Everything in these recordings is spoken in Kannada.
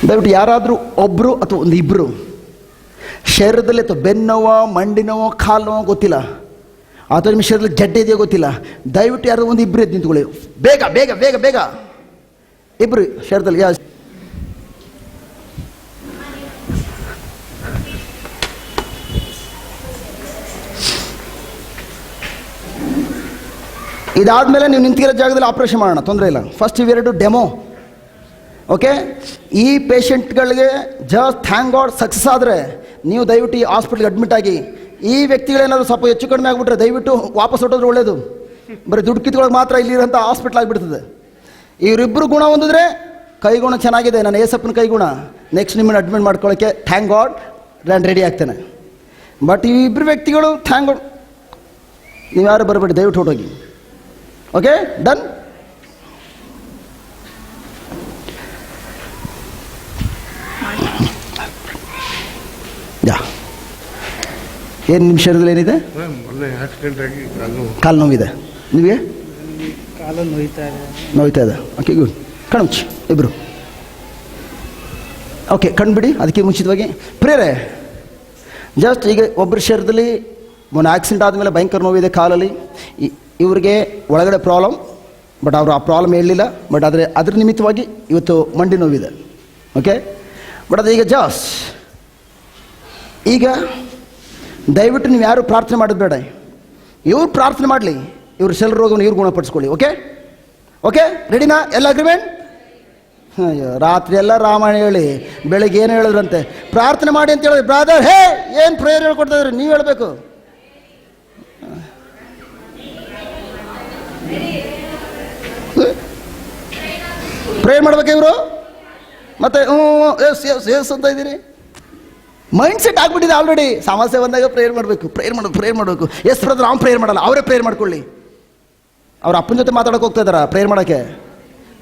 ದಯವಿಟ್ಟು ಯಾರಾದರೂ ಒಬ್ಬರು ಅಥವಾ ಒಂದು ಇಬ್ಬರು ಶರೀರದಲ್ಲಿ ಅಥವಾ ಬೆನ್ನೋವೋ ಮಂಡಿನೋವೋ ಕಾಲು ನೋವೋ ಗೊತ್ತಿಲ್ಲ, ಅಥವಾ ನಿಮ್ಮ ಶರೀರದಲ್ಲಿ ಜಡ್ಡೆ ಇದೆಯೋ ಗೊತ್ತಿಲ್ಲ, ದಯವಿಟ್ಟು ಯಾರು ಒಂದು ಇಬ್ಬರು ಎದ್ದು ನಿಂತ್ಕೊಳ್ಳಿ. ಬೇಗ ಬೇಗ ಬೇಗ ಬೇಗ ಇಬ್ಬರು ಶರೀರದಲ್ಲಿ ಇದಾದಮೇಲೆ ನೀವು ನಿಂತಿರೋ ಜಾಗದಲ್ಲಿ ಆಪ್ರೇಷನ್ ಮಾಡೋಣ, ತೊಂದರೆ ಇಲ್ಲ. ಫಸ್ಟ್ ಇವೆರಡು ಡೆಮೋ. ಓಕೆ, ಈ ಪೇಷಂಟ್ಗಳಿಗೆ ಜಸ್ಟ್ ಥ್ಯಾಂಕ್ ಗಾಡ್ ಸಕ್ಸಸ್ ಆದರೆ ನೀವು ದಯವಿಟ್ಟು ಈ ಹಾಸ್ಪಿಟ್ಲಿಗೆ ಅಡ್ಮಿಟ್ ಆಗಿ. ಈ ವ್ಯಕ್ತಿಗಳೇನಾದರೂ ಸ್ವಲ್ಪ ಹೆಚ್ಚು ಕಡಿಮೆ ಆಗಿಬಿಟ್ರೆ ದಯವಿಟ್ಟು ವಾಪಸ್ ಹೊಟ್ಟೋದ್ರೆ ಒಳ್ಳೇದು. ಬರೀ ದುಡ್ಡು ಕಿತ್ಕೊಳ್ಳೋಕೆ ಮಾತ್ರ ಇಲ್ಲಿರೋಂಥ ಹಾಸ್ಪಿಟ್ಲ್ ಆಗಿಬಿಡ್ತದೆ. ಇವರಿಬ್ಬರು ಗುಣ ಹೊಂದಿದ್ರೆ ಕೈಗುಣ ಚೆನ್ನಾಗಿದೆ, ನಾನು ಏಸಪ್ಪನ ಕೈಗುಣ, ನೆಕ್ಸ್ಟ್ ನಿಮ್ಮನ್ನು ಅಡ್ಮಿಟ್ ಮಾಡ್ಕೊಳ್ಳೋಕ್ಕೆ ಥ್ಯಾಂಕ್ ಗಾಡ್ ನಾನು ರೆಡಿ ಆಗ್ತೇನೆ. ಬಟ್ ಈ ಇಬ್ಬರು ವ್ಯಕ್ತಿಗಳು ಥ್ಯಾಂಕ್ ಗಾಡ್ ನೀವು ಯಾರು ಬರಬೇಡಿ, ದಯವಿಟ್ಟು ಹೊಟ್ಟೋಗಿ. Okay, done. ಯಾ ಏನು ನಿಮ್ಮ ಶರೀರದಲ್ಲಿ ಏನಿದೆ? ಕಾಲು ನೋವಿದೆ. ನಿಮಗೆ ಕಾಲು ನೋಯ್ತಾ ಇದೆ. Okay, good. ಕಣ್ಮುಚ್ಚಿ ಇಬ್ಬರು. ಓಕೆ, ಕಣ್ಬಿಡಿ. ಅದಕ್ಕೆ ಮುಂಚಿತವಾಗಿ ಪ್ರೇರೆ ಜಸ್ಟ್ ಈಗ ಒಬ್ಬರ ಶರೀರದಲ್ಲಿ ಒಂದು ಆಕ್ಸಿಡೆಂಟ್ ಆದಮೇಲೆ ಭಯಂಕರ ನೋವಿದೆ ಕಾಲಲ್ಲಿ. ಇವ್ರಿಗೆ ಒಳಗಡೆ ಪ್ರಾಬ್ಲಮ್, ಬಟ್ ಅವರು ಆ ಪ್ರಾಬ್ಲಮ್ ಹೇಳಲಿಲ್ಲ. ಬಟ್ ಅದ್ರ ನಿಮಿತ್ತವಾಗಿ ಇವತ್ತು ಮಂಡಿ ನೋವಿದೆ. ಓಕೆ, ಬಟ್ ಅದು ಈಗ ಜಾಸ್ ಈಗ ದಯವಿಟ್ಟು ನೀವು ಯಾರು ಪ್ರಾರ್ಥನೆ ಮಾಡೋದು ಬೇಡ. ಇವ್ರು ಪ್ರಾರ್ಥನೆ ಮಾಡಲಿ, ಇವ್ರ ಶರೀರ ರೋಗವನ್ನು ಇವ್ರು ಗುಣಪಡಿಸ್ಕೊಳ್ಳಿ. ಓಕೆ ಓಕೆ, ರೆಡಿನಾ? ಎಲ್ಲ ಅಗ್ರಿಮೆಂಟ್? ಅಯ್ಯೋ, ರಾತ್ರಿ ಎಲ್ಲ ರಾಮಾಯಣ ಹೇಳಿ ಬೆಳಗ್ಗೆ ಏನು ಹೇಳಿದ್ರಂತೆ, ಪ್ರಾರ್ಥನೆ ಮಾಡಿ ಅಂತ ಹೇಳಿದ್ರೆ ಬ್ರಾದರ್ ಹೇ ಏನು ಪ್ರೇಯರ್ ಹೇಳ್ಕೊಡ್ತಾ ಇದ್ರಿ, ನೀವು ಹೇಳಬೇಕು. ಪ್ರೇಯರ್ ಮಾಡ್ಬೇಕು ಇವರು, ಮತ್ತೆ ಎಸ್ ಎಸ್ ಎಸ್ ಅಂತ ಇದ್ದೀರಿ. ಮೈಂಡ್ ಸೆಟ್ ಆಗ್ಬಿಟ್ಟಿದೆ ಆಲ್ರೆಡಿ. ಸಮಸ್ಯೆ ಬಂದಾಗ ಪ್ರೇಯರ್ ಮಾಡಬೇಕು, ಪ್ರೇಯರ್ ಮಾಡಬೇಕು. ಎಸ್ ಬ್ರದರ್ ಅವ್ನು ಪ್ರೇಯರ್ ಮಾಡಲ್ಲ, ಅವರೇ ಪ್ರೇಯರ್ ಮಾಡ್ಕೊಳ್ಳಿ. ಅವ್ರ ಅಪ್ಪನ ಜೊತೆ ಮಾತಾಡೋಕೆ ಹೋಗ್ತಾ ಇದ್ದಾರಾ ಪ್ರೇಯರ್ ಮಾಡೋಕ್ಕೆ?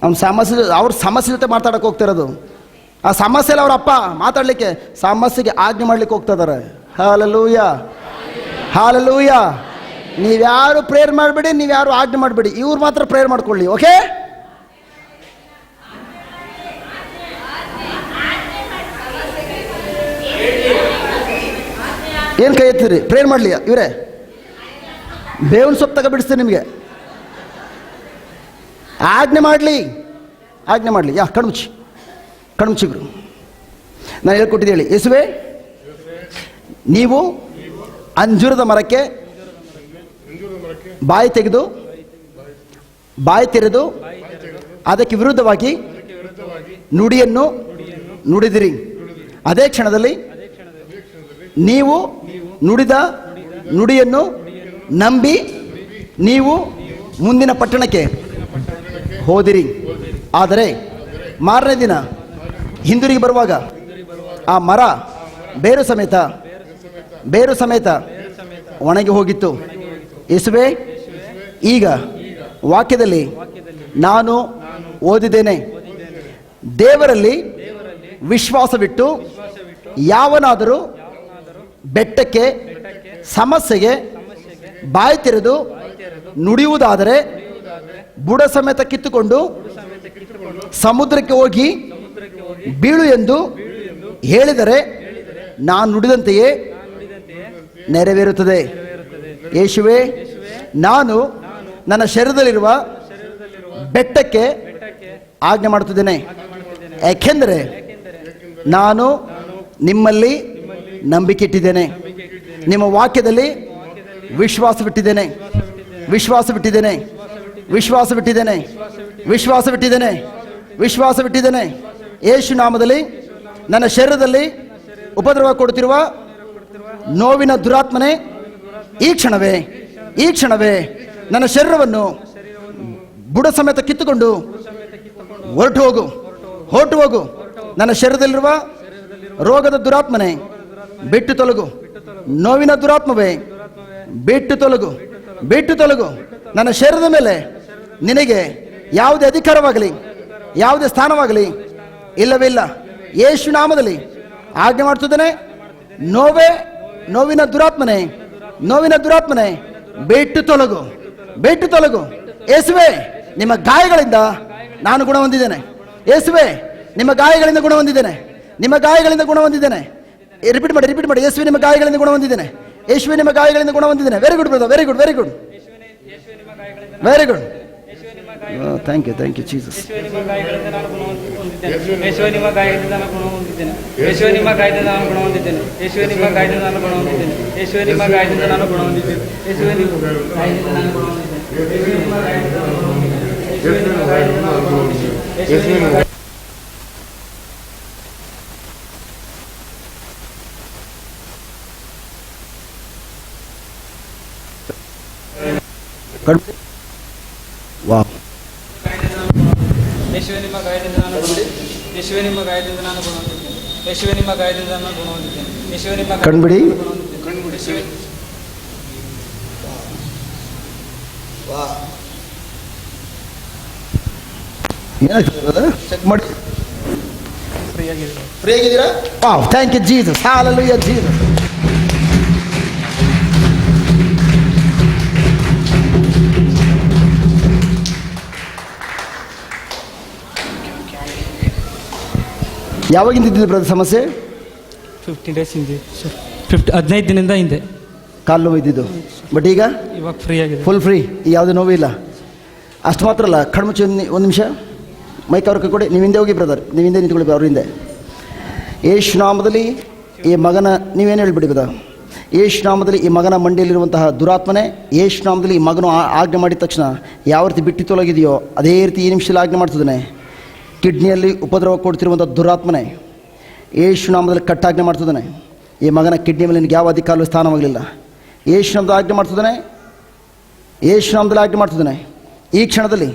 ಅವ್ರ ಸಮಸ್ಯೆ ಜೊತೆ ಮಾತಾಡೋಕೆ ಹೋಗ್ತಾ ಇರೋದು. ಆ ಸಮಸ್ಯೆಲ್ಲ ಅವ್ರ ಅಪ್ಪ ಮಾತಾಡಲಿಕ್ಕೆ, ಸಮಸ್ಯೆಗೆ ಆಜ್ಞೆ ಮಾಡ್ಲಿಕ್ಕೆ ಹೋಗ್ತಾ ಇದ್ದಾರೆ. Hallelujah hallelujah. ನೀವ್ಯಾರು ಪ್ರೇಯರ್ ಮಾಡಬೇಡಿ, ನೀವ್ಯಾರು ಆಜ್ಞೆ ಮಾಡಬೇಡಿ, ಇವ್ರು ಮಾತ್ರ ಪ್ರೇಯರ್ ಮಾಡ್ಕೊಳ್ಳಿ. ಓಕೆ, ಏನು ಕೈ ಎತ್ತಿರಿ? ಪ್ರೇಯರ್ ಮಾಡಲಿ ಇವರೇ. ಬೇವಿನ ಸೊಪ್ಪು ತಗೊಬಿಡಿಸ್ತೀನಿ ನಿಮಗೆ. ಆಜ್ಞೆ ಮಾಡಲಿ, ಆಜ್ಞೆ ಮಾಡಲಿ. ಯಾ ಕಣ್ಮುಚ್ಚಿಬ್ರು. ನಾನು ಹೇಳ್ಕೊಟ್ಟಿದ್ದೆ ಹೇಳಿ. ಯೇಸುವೆ, ನೀವು ಅಂಜೂರದ ಮರಕ್ಕೆ ಬಾಯಿ ತೆರೆದು ಅದಕ್ಕೆ ವಿರುದ್ಧವಾಗಿ ನುಡಿಯನ್ನು ನುಡಿದಿರಿ. ಅದೇ ಕ್ಷಣದಲ್ಲಿ ನೀವು ನುಡಿದ ನುಡಿಯನ್ನು ನಂಬಿ ನೀವು ಮುಂದಿನ ಪಟ್ಟಣಕ್ಕೆ ಹೋದಿರಿ. ಆದರೆ ಮಾರನೇ ದಿನ ಹಿಂದಿರುಗಿ ಬರುವಾಗ ಆ ಮರ ಬೇರು ಸಮೇತ ಒಣಗಿ ಹೋಗಿತ್ತು. ಯೇಸುವೆ, ಈಗ ವಾಕ್ಯದಲ್ಲಿ ನಾನು ಓದಿದ್ದೇನೆ, ದೇವರಲ್ಲಿ ವಿಶ್ವಾಸವಿಟ್ಟು ಯಾವನಾದರೂ ಬೆಟ್ಟಕ್ಕೆ ಸಮಸ್ಯೆಗೆ ಬಾಯಿ ತೆರೆದು ನುಡಿಯುವುದಾದರೆ ಬುಡ ಸಮೇತ ಕಿತ್ತುಕೊಂಡು ಸಮುದ್ರಕ್ಕೆ ಹೋಗಿ ಬೀಳು ಎಂದು ಹೇಳಿದರೆ ನಾನು ನುಡಿದಂತೆಯೇ ನೆರವೇರುತ್ತದೆ. ಯೇಸುವೆ, ನಾನು ನನ್ನ ಶರೀರದಲ್ಲಿರುವ ಬೆಟ್ಟಕ್ಕೆ ಆಜ್ಞೆ ಮಾಡುತ್ತಿದ್ದೇನೆ, ಯಾಕೆಂದರೆ ನಾನು ನಿಮ್ಮಲ್ಲಿ ನಂಬಿಕೆ ಇಟ್ಟಿದ್ದೇನೆ, ನಿಮ್ಮ ವಾಕ್ಯದಲ್ಲಿ ವಿಶ್ವಾಸವಿಟ್ಟಿದ್ದೇನೆ. ಯೇಸು ನಾಮದಲ್ಲಿ ನನ್ನ ಶರೀರದಲ್ಲಿ ಉಪದ್ರವ ಕೊಡುತ್ತಿರುವ ನೋವಿನ ದುರಾತ್ಮನೆ, ಈ ಕ್ಷಣವೇ ನನ್ನ ಶರೀರವನ್ನು ಬುಡ ಸಮೇತ ಕಿತ್ತುಕೊಂಡು ಹೊರಟು ಹೋಗು. ನನ್ನ ಶರೀರದಲ್ಲಿರುವ ರೋಗದ ದುರಾತ್ಮನೆ ಬಿಟ್ಟು ತೊಲಗು. ನೋವಿನ ದುರಾತ್ಮವೇ ಬಿಟ್ಟು ತೊಲಗು. ನನ್ನ ಶರೀರದ ಮೇಲೆ ನಿನಗೆ ಯಾವುದೇ ಅಧಿಕಾರವಾಗಲಿ ಯಾವುದೇ ಸ್ಥಾನವಾಗಲಿ ಇಲ್ಲವೇ ಇಲ್ಲ. ಯೇಸು ನಾಮದಲ್ಲಿ ಆಜ್ಞೆ ಮಾಡ್ತಿದ್ದೇನೆ. ನೋವಿನ ದುರಾತ್ಮನೆ ಬಿಟ್ಟು ತೊಲಗು. ಯೇಸುವೆ, ನಿಮ್ಮ ಗಾಯಗಳಿಂದ ನಾನು ಗುಣ ಹೊಂದಿದ್ದೇನೆ. ಯೇಸುವೆ ನಿಮ್ಮ ಗಾಯಗಳಿಂದ ಗುಣ ಹೊಂದಿದ್ದೇನೆ. ನಿಮ್ಮ ಗಾಯಗಳಿಂದ ಗುಣ ಹೊಂದಿದ್ದೇನೆ. ರಿಪೀಟ್ ಮಾಡಿ. ಯೇಸುವೆ ನಿಮ್ಮ ಗಾಯಗಳಿಂದ ಗುಣ ಹೊಂದಿದ್ದೇನೆ. ಯೇಸುವೆ ನಿಮ್ಮ ಗಾಯಗಳಿಂದ ಗುಣ ಹೊಂದಿದ್ದೇನೆ. Very good brother, very good. Thank you Jesus. Wow. ಯೇಸುವೆ ನಿಮ್ಮ ಗಾಯದಿಂದ ನಾನು ಗುಣ ಹೊಂದಿದ್ದೇನೆ. ಯೇಸುವೆ ನಿಮ್ಮ ಗಾಯದಿಂದ ನಾನು ಗುಣ ಹೊಂದಿದ್ದೇನೆ. ಯೇಸುವೆ ನಿಮ್ಮ ಗಾಯದಿಂದ ನಾನು ಗುಣ ಹೊಂದಿದ್ದೇನೆ. ಯೇಸುವೆ ನಿಮ್ಮ ಕಣ್ಬಿಡಿ. ಏನಾಗ್ತದೆ ಚೆಕ್ ಮಾಡಿ. ಫ್ರೀ ಆಗಿದ್ದೀರಾ? Wow, thank you Jesus. Hallelujah Jesus. ಯಾವಾಗಿಂದ ಇದ್ದಿದ್ದು ಬ್ರದರ್ ಸಮಸ್ಯೆ? 15 days ಹಿಂದೆ ಸರ್. 15 ದಿನದಿಂದ ಹಿಂದೆ ಕಾಲು ನೋವು ಇದ್ದಿದ್ದು. ಬಟ್ ಈಗ ಇವಾಗ ಫ್ರೀ ಆಗಿದೆ, ಫುಲ್ ಫ್ರೀ. ಯಾವುದೇ ನೋವು ಇಲ್ಲ. ಅಷ್ಟು ಮಾತ್ರ ಅಲ್ಲ, ಕಣ್ಮುಚ್ಚಿ ಒಂದು ನಿಮಿಷ ಮೈಕ್ ಅವ್ರ ಕೊಡಿ. ನೀವು ಹಿಂದೆ ಹೋಗಿ ಬ್ರದರ್, ನೀವು ಹಿಂದೆ ನಿಂತ್ಕೊಳ್ಳಿ ಅವ್ರ ಹಿಂದೆ. ಯೇಸು ನಾಮದಲ್ಲಿ ಈ ಮಗನ, ನೀವೇನು ಹೇಳ್ಬಿಡಿ ಬ್ರದರ್. ಯೇಸು ನಾಮದಲ್ಲಿ ಈ ಮಗನ ಮಂಡಿಯಲ್ಲಿರುವಂತಹ ದುರಾತ್ಮನೆ, ಯೇಸು ನಾಮದಲ್ಲಿ ಈ ಮಗನು ಆಜ್ಞೆ ಮಾಡಿದ ತಕ್ಷಣ ಯಾವ ರೀತಿ ಬಿಟ್ಟು ತೊಲಗಿದೆಯೋ ಅದೇ ರೀತಿ ಈ ನಿಮಿಷದಲ್ಲಿ ಆಜ್ಞೆ ಮಾಡ್ತಿದ್ದಾನೆ. ಕಿಡ್ನಿಯಲ್ಲಿ ಉಪದ್ರವ ಕೊಡ್ತಿರುವಂಥ ದುರಾತ್ಮನೆ ಯೇಸು ನಾಮದಲ್ಲಿ ಕಟ್ಟಾಜ್ಞೆ ಮಾಡ್ತಿದ್ದಾನೆ. ಈ ಮಗನ ಕಿಡ್ನಿ ಮೇಲೆ ನಿನಗೆ ಯಾವ ಅಧಿಕಾರವೂ ಸ್ಥಾನವಾಗಲಿಲ್ಲ. ಯೇಸು ನಾಮದಲ್ಲಿ ಆಜ್ಞೆ ಮಾಡ್ತಿದ್ದಾನೆ. ಯೇಸು ನಾಮದಲ್ಲಿ ಆಜ್ಞೆ ಮಾಡ್ತಿದ್ದಾನೆ. ಈ ಕ್ಷಣದಲ್ಲಿ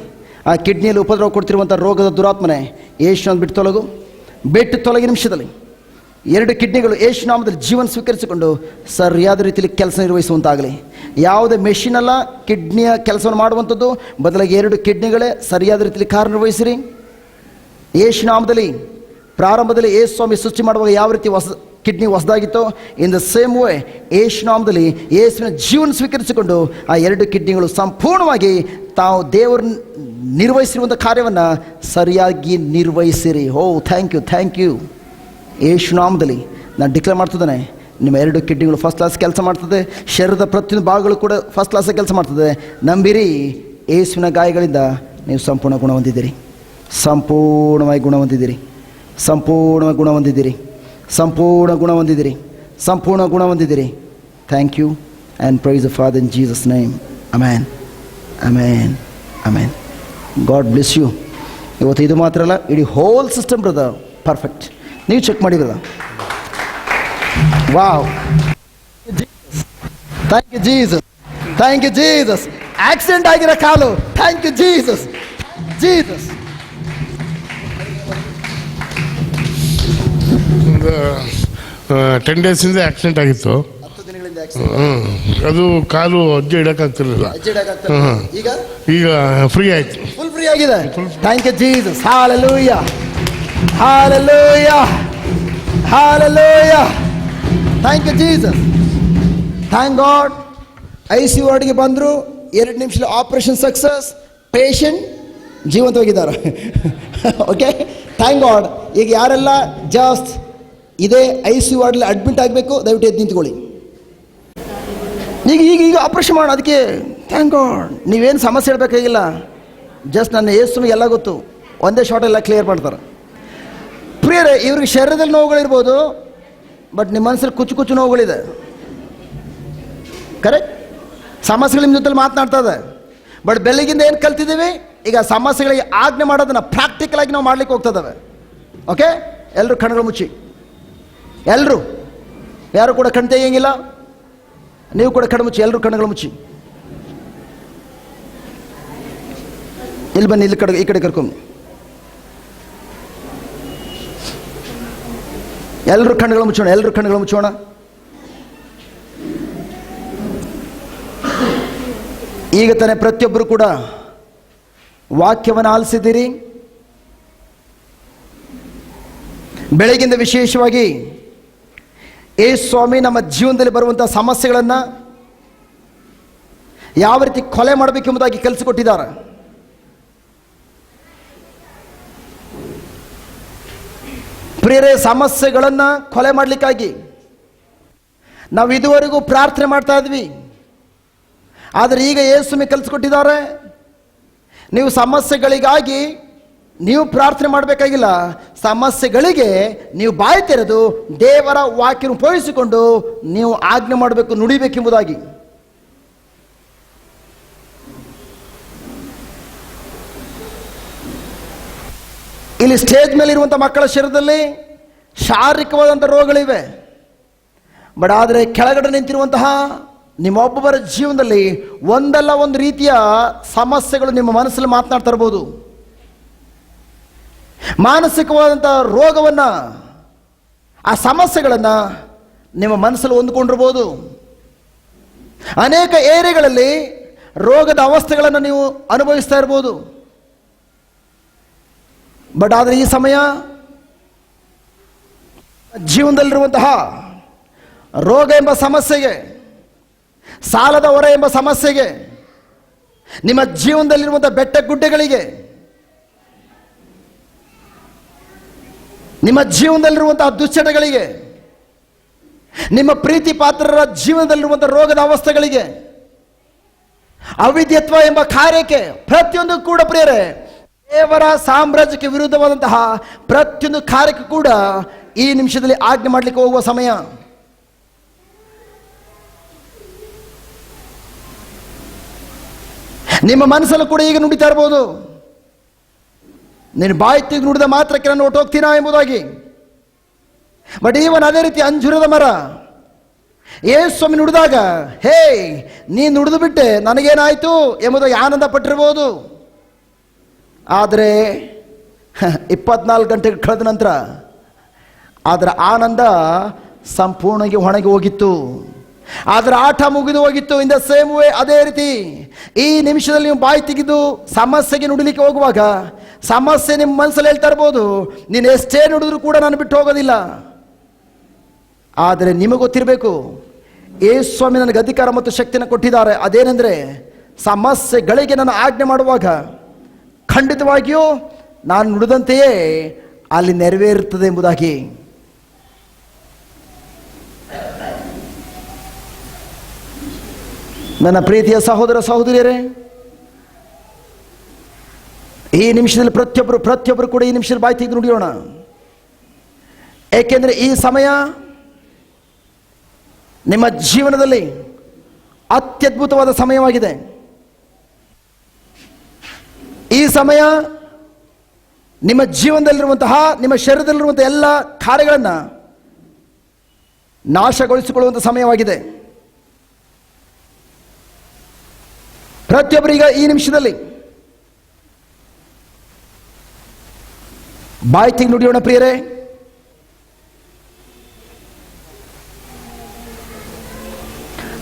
ಆ ಕಿಡ್ನಿಯಲ್ಲಿ ಉಪದ್ರವ ಕೊಡ್ತಿರುವಂಥ ರೋಗದ ದುರಾತ್ಮನೆ ಯೇಸು ನಾಮ ಬಿಟ್ಟು ತೊಲಗಿ ನಿಮಿಷದಲ್ಲಿ 2 ಕಿಡ್ನಿಗಳು ಯೇಸು ನಾಮದಲ್ಲಿ ಜೀವನ ಸ್ವೀಕರಿಸಿಕೊಂಡು ಸರಿಯಾದ ರೀತಿಯಲ್ಲಿ ಕೆಲಸ ನಿರ್ವಹಿಸುವಂತಾಗಲಿ. ಯಾವುದೇ ಮೆಷಿನ್ ಅಲ್ಲ ಕಿಡ್ನಿಯ ಕೆಲಸವನ್ನು ಮಾಡುವಂಥದ್ದು, ಬದಲಾಗಿ 2 ಕಿಡ್ನಿಗಳೇ ಸರಿಯಾದ ರೀತಿಯಲ್ಲಿ ಕಾರ್ಯನಿರ್ವಹಿಸಿರಿ. ಯೇಸು ನಾಮದಲ್ಲಿ ಪ್ರಾರಂಭದಲ್ಲಿ ಯೇಸು ಸ್ವಾಮಿ ಸೃಷ್ಟಿ ಮಾಡುವಾಗ ಯಾವ ರೀತಿ ಕಿಡ್ನಿ ಹೊಸದಾಗಿತ್ತೋ, in the same way Yesu ನಾಮದಲ್ಲಿ ಯೇಸುವಿನ ಜೀವನ ಸ್ವೀಕರಿಸಿಕೊಂಡು ಆ 2 ಕಿಡ್ನಿಗಳು ಸಂಪೂರ್ಣವಾಗಿ ತಾವು ದೇವರು ನಿರ್ವಹಿಸಿರುವಂಥ ಕಾರ್ಯವನ್ನು ಸರಿಯಾಗಿ ನಿರ್ವಹಿಸಿರಿ. ಓ ಥ್ಯಾಂಕ್ ಯು. ಯೇಸು ನಾಮದಲ್ಲಿ ನಾನು ಡಿಕ್ಲೇರ್ ಮಾಡ್ತಿದ್ದೇನೆ, ನಿಮ್ಮ 2 ಕಿಡ್ನಿಗಳು ಫಸ್ಟ್ ಕ್ಲಾಸ್ ಕೆಲಸ ಮಾಡ್ತದೆ. ಶರೀರದ ಪ್ರತಿಯೊಂದು ಭಾಗಗಳು ಕೂಡ ಫಸ್ಟ್ ಕ್ಲಾಸಾಗಿ ಕೆಲಸ ಮಾಡ್ತದೆ. ನಂಬಿರಿ, ಯೇಸುವಿನ ಗಾಯಗಳಿಂದ ನೀವು ಸಂಪೂರ್ಣ ಗುಣ ಹೊಂದಿದ್ದೀರಿ. ಸಂಪೂರ್ಣವಾಗಿ ಗುಣ ಹೊಂದಿದ್ದೀರಿ. ಸಂಪೂರ್ಣ ಗುಣ ಹೊಂದಿದ್ದೀರಿ. Thank you and praise the Father in Jesus name. Amen. God bless you. ಇವತ್ತು ಇದು ಮಾತ್ರ ಅಲ್ಲ, ಇಡೀ ಹೋಲ್ ಸಿಸ್ಟಮ್ ಬ್ರದರ್ ಪರ್ಫೆಕ್ಟ್. ನೀವು ಚೆಕ್ ಮಾಡಿ brother. Wow, thank you Jesus. Accident ಆಗಿರೋ ಕಾಲು, ಥ್ಯಾಂಕ್ ಯು ಜೀಸಸ್. ಒಂದು 10 days ಇಂದ ಆಕ್ಸಿಡೆಂಟ್ ಆಗಿತ್ತು. 10 ದಿನಗಳಿಂದ ಅದು ಕಾಲು ಅಜ್ಜೆ ಇಡಕ್ಕಾಗ್ತಿರ್ಲಿಲ್ಲ. ಈಗ ಫ್ರೀ ಆಯ್ತು, ಫುಲ್ ಫ್ರೀ ಆಗಿದೆ. Thank you Jesus. Hallelujah. Thank you Jesus. Thank God. ICU ವಾರ್ಡ್ಗೆ ಬಂದರು, 2 ನಿಮಿಷದಲ್ಲಿ ಆಪರೇಷನ್ ಸಕ್ಸಸ್. ಪೇಷಂಟ್ ಜೀವಂತವಾಗಿದ್ದಾರೆ. Okay, thank God. ಈಗ ಯಾರೆಲ್ಲ ಜಸ್ಟ್ ಇದೇ ICU ವಾರ್ಡಲ್ಲಿ ಅಡ್ಮಿಟ್ ಆಗಬೇಕು, ದಯವಿಟ್ಟು ಎದ್ದು ನಿಂತ್ಕೊಳ್ಳಿ. ಈಗ ಆಪರೇಷನ್ ಮಾಡೋಣ. ಅದಕ್ಕೆ ಥ್ಯಾಂಕ್ ಗಾಡ್. ನೀವೇನು ಸಮಸ್ಯೆ ಹೇಳಬೇಕಾಗಿಲ್ಲ. ಜಸ್ಟ್ ನನ್ನ ಯೇಸುವಿಗೆ ಎಲ್ಲ ಗೊತ್ತು, ಒಂದೇ ಶಾರ್ಟೆಲ್ಲ ಕ್ಲಿಯರ್ ಮಾಡ್ತಾರೆ. ಪ್ರಿಯರೇ, ಇವ್ರಿಗೆ ಶರೀರದಲ್ಲಿ ನೋವುಗಳಿರ್ಬೋದು, ಬಟ್ ನಿಮ್ಮ ಮನಸ್ಸಲ್ಲಿ ಕುಚ್ಚು ನೋವುಗಳಿದೆ. ಕರೆಕ್ಟ್. ಸಮಸ್ಯೆಗಳು ನಿಮ್ಮ ಜೊತೆಲಿ ಮಾತನಾಡ್ತಾ ಇದೆ. ಬಟ್ ಬೆಳಗಿಂದ ಏನು ಕಲ್ತಿದ್ದೀವಿ, ಈಗ ಸಮಸ್ಯೆಗಳಿಗೆ ಆಜ್ಞೆ ಮಾಡೋದನ್ನು ಪ್ರಾಕ್ಟಿಕಲ್ ಆಗಿ ನಾವು ಮಾಡ್ಲಿಕ್ಕೆ ಹೋಗ್ತದವೆ. ಓಕೆ, ಎಲ್ಲರೂ ಕಣ್ಗಳು ಮುಚ್ಚಿ. ಎಲ್ಲರೂ ಯಾರು ಕೂಡ ಕಣ್ ತೆಗಿಯಂಗಿಲ್ಲ. ನೀವು ಕೂಡ ಕಣ್ಣು ಮುಚ್ಚಿ. ಎಲ್ಲರೂ ಕಣ್ಣುಗಳು ಮುಚ್ಚಿ. ಇಲ್ಲಿ ಬನ್ನಿ, ಈ ಕಡೆ ಕರ್ಕೊಂಡು. ಎಲ್ಲರೂ ಕಣ್ಣುಗಳು ಮುಚ್ಚೋಣ. ಈಗ ತಾನೇ ಪ್ರತಿಯೊಬ್ಬರು ಕೂಡ ವಾಕ್ಯವನ್ನು ಆಲಿಸಿದ್ದೀರಿ. ಬೆಳಗಿಂದ ವಿಶೇಷವಾಗಿ ಯೇಸು ಸ್ವಾಮಿ ನಮ್ಮ ಜೀವನದಲ್ಲಿ ಬರುವಂಥ ಸಮಸ್ಯೆಗಳನ್ನು ಯಾವ ರೀತಿ ಕೊಲೆ ಮಾಡಬೇಕೆಂಬುದಾಗಿ ಕಲಿಸಿಕೊಟ್ಟಿದ್ದಾರೆ. ಪ್ರಿಯರೇ, ಸಮಸ್ಯೆಗಳನ್ನು ಕೊಲೆ ಮಾಡಲಿಕ್ಕಾಗಿ ನಾವು ಇದುವರೆಗೂ ಪ್ರಾರ್ಥನೆ ಮಾಡ್ತಾ ಇದ್ವಿ. ಆದರೆ ಈಗ ಯೇಸುಮಿ ಕಲಿಸ್ಕೊಟ್ಟಿದ್ದಾರೆ, ನೀವು ಸಮಸ್ಯೆಗಳಿಗಾಗಿ ನೀವು ಪ್ರಾರ್ಥನೆ ಮಾಡಬೇಕಾಗಿಲ್ಲ, ಸಮಸ್ಯೆಗಳಿಗೆ ನೀವು ಬಾಯಿ ತೆರೆದು ದೇವರ ವಾಕ್ಯ ಉಪಯೋಗಿಸಿಕೊಂಡು ನೀವು ಆಜ್ಞೆ ಮಾಡಬೇಕು, ನುಡಿಬೇಕೆಂಬುದಾಗಿ. ಇಲ್ಲಿ ಸ್ಟೇಜ್ ಮೇಲೆ ಇರುವಂಥ ಮಕ್ಕಳ ಶರೀರದಲ್ಲಿ ಶಾರೀರಿಕವಾದಂಥ ರೋಗಗಳಿವೆ. ಬಟ್ ಆದರೆ ಕೆಳಗಡೆ ನಿಂತಿರುವಂತಹ ನಿಮ್ಮೊಬ್ಬೊಬ್ಬರ ಜೀವನದಲ್ಲಿ ಒಂದಲ್ಲ ಒಂದು ರೀತಿಯ ಸಮಸ್ಯೆಗಳು ನಿಮ್ಮ ಮನಸ್ಸಲ್ಲಿ ಮಾತನಾಡ್ತಾ ಇರ್ಬೋದು. ಮಾನಸಿಕವಾದಂಥ ರೋಗವನ್ನು, ಆ ಸಮಸ್ಯೆಗಳನ್ನು ನಿಮ್ಮ ಮನಸ್ಸಲ್ಲಿ ಹೊಂದ್ಕೊಂಡಿರ್ಬೋದು. ಅನೇಕ ಏರಿಯಾಗಳಲ್ಲಿ ರೋಗದ ಅವಸ್ಥೆಗಳನ್ನು ನೀವು ಅನುಭವಿಸ್ತಾ ಇರ್ಬೋದು. ಬಟ್ ಆದರೆ ಈ ಸಮಯ ಜೀವನದಲ್ಲಿರುವಂತಹ ರೋಗ ಎಂಬ ಸಮಸ್ಯೆಗೆ, ಸಾಲದ ಹೊರೆ ಎಂಬ ಸಮಸ್ಯೆಗೆ, ನಿಮ್ಮ ಜೀವನದಲ್ಲಿರುವಂಥ ಬೆಟ್ಟ ಗುಡ್ಡೆಗಳಿಗೆ, ನಿಮ್ಮ ಜೀವನದಲ್ಲಿರುವಂತಹ ದುಶ್ಚಟಗಳಿಗೆ, ನಿಮ್ಮ ಪ್ರೀತಿ ಪಾತ್ರರ ಜೀವನದಲ್ಲಿರುವಂಥ ರೋಗದ ಅವಸ್ಥೆಗಳಿಗೆ, ಅವಿದ್ಯತ್ವ ಎಂಬ ಕಾರ್ಯಕ್ಕೆ, ಪ್ರತಿಯೊಂದು ಕೂಡ ಪ್ರಿಯರೇ, ದೇವರ ಸಾಮ್ರಾಜ್ಯಕ್ಕೆ ವಿರುದ್ಧವಾದಂತಹ ಪ್ರತಿಯೊಂದು ಕಾರ್ಯಕ್ಕೂ ಕೂಡ ಈ ನಿಮಿಷದಲ್ಲಿ ಆಜ್ಞೆ ಮಾಡಲಿಕ್ಕೆ ಹೋಗುವ ಸಮಯ. ನಿಮ್ಮ ಮನಸ್ಸಲ್ಲೂ ಕೂಡ ಈಗ ನುಡಿತಾ ಇರ್ಬೋದು, ನೀನು ಬಾಯಿ ತೆಗೆದು ನುಡಿದ ಮಾತ್ರಕ್ಕೆ ನಾನು ಹೊಟ್ಟೋಗ್ತೀನಾ ಎಂಬುದಾಗಿ. ಬಟ್ ಈವನ್ ಅದೇ ರೀತಿ ಅಂಜೂರದ ಮರ ಯೇಸುಸ್ವಾಮಿ ನುಡಿದಾಗ, ಹೇ ನೀನು ನುಡಿದು ಬಿಟ್ಟೆ, ನನಗೇನಾಯಿತು ಎಂಬುದಾಗಿ ಆನಂದ ಪಟ್ಟಿರ್ಬೋದು. ಆದರೆ 24 ಗಂಟೆ ಕಳೆದ ನಂತರ ಅದರ ಆನಂದ ಸಂಪೂರ್ಣವಾಗಿ ಒಣಗಿ ಹೋಗಿತ್ತು, ಅದರ ಆಟ ಮುಗಿದು ಹೋಗಿತ್ತು. ಇನ್ ದ ಸೇಮ್ ವೇ, ಅದೇ ರೀತಿ ಈ ನಿಮಿಷದಲ್ಲಿ ನೀವು ಬಾಯಿ ತೆಗೆದು ಸಮಸ್ಯೆಗೆ ನುಡಿಲಿಕ್ಕೆ ಹೋಗುವಾಗ ಸಮಸ್ಯೆ ನಿಮ್ಮ ಮನಸ್ಸಲ್ಲಿ ಹೇಳ್ತಾ ಇರ್ಬೋದು, ನೀನು ಎಷ್ಟೇ ನುಡಿದ್ರು ಕೂಡ ನಾನು ಬಿಟ್ಟು ಹೋಗೋದಿಲ್ಲ. ಆದರೆ ನಿಮಗೆ ಗೊತ್ತಿರಬೇಕು, ಯೇಸುಸ್ವಾಮಿ ನನಗೆ ಅಧಿಕಾರ ಮತ್ತು ಶಕ್ತಿಯನ್ನು ಕೊಟ್ಟಿದ್ದಾರೆ. ಅದೇನೆಂದರೆ, ಸಮಸ್ಯೆಗಳಿಗೆ ನಾನು ಆಜ್ಞೆ ಮಾಡುವಾಗ ಖಂಡಿತವಾಗಿಯೂ ನಾನು ನುಡಿದಂತೆಯೇ ಅಲ್ಲಿ ನೆರವೇರುತ್ತದೆ ಎಂಬುದಾಗಿ. ನನ್ನ ಪ್ರೀತಿಯ ಸಹೋದರ ಸಹೋದರಿಯರೇ, ಈ ನಿಮಿಷದಲ್ಲಿ ಪ್ರತಿಯೊಬ್ಬರು ಕೂಡ ಈ ನಿಮಿಷದಲ್ಲಿ ಬಾಯಿ ತೆಗೆದು ನುಡಿಯೋಣ. ಏಕೆಂದರೆ ಈ ಸಮಯ ನಿಮ್ಮ ಜೀವನದಲ್ಲಿ ಅತ್ಯದ್ಭುತವಾದ ಸಮಯವಾಗಿದೆ. ಈ ಸಮಯ ನಿಮ್ಮ ಜೀವನದಲ್ಲಿರುವಂತಹ, ನಿಮ್ಮ ಶರೀರದಲ್ಲಿರುವಂತಹ ಎಲ್ಲ ಕಾರ್ಯಗಳನ್ನು ನಾಶಗೊಳಿಸಿಕೊಳ್ಳುವಂಥ ಸಮಯವಾಗಿದೆ. ಪ್ರತಿಯೊಬ್ಬರೀಗ ಈ ನಿಮಿಷದಲ್ಲಿ ಬಾಯಿ ತೆಗೆದು ನುಡಿಯೋಣ ಪ್ರಿಯರೇ.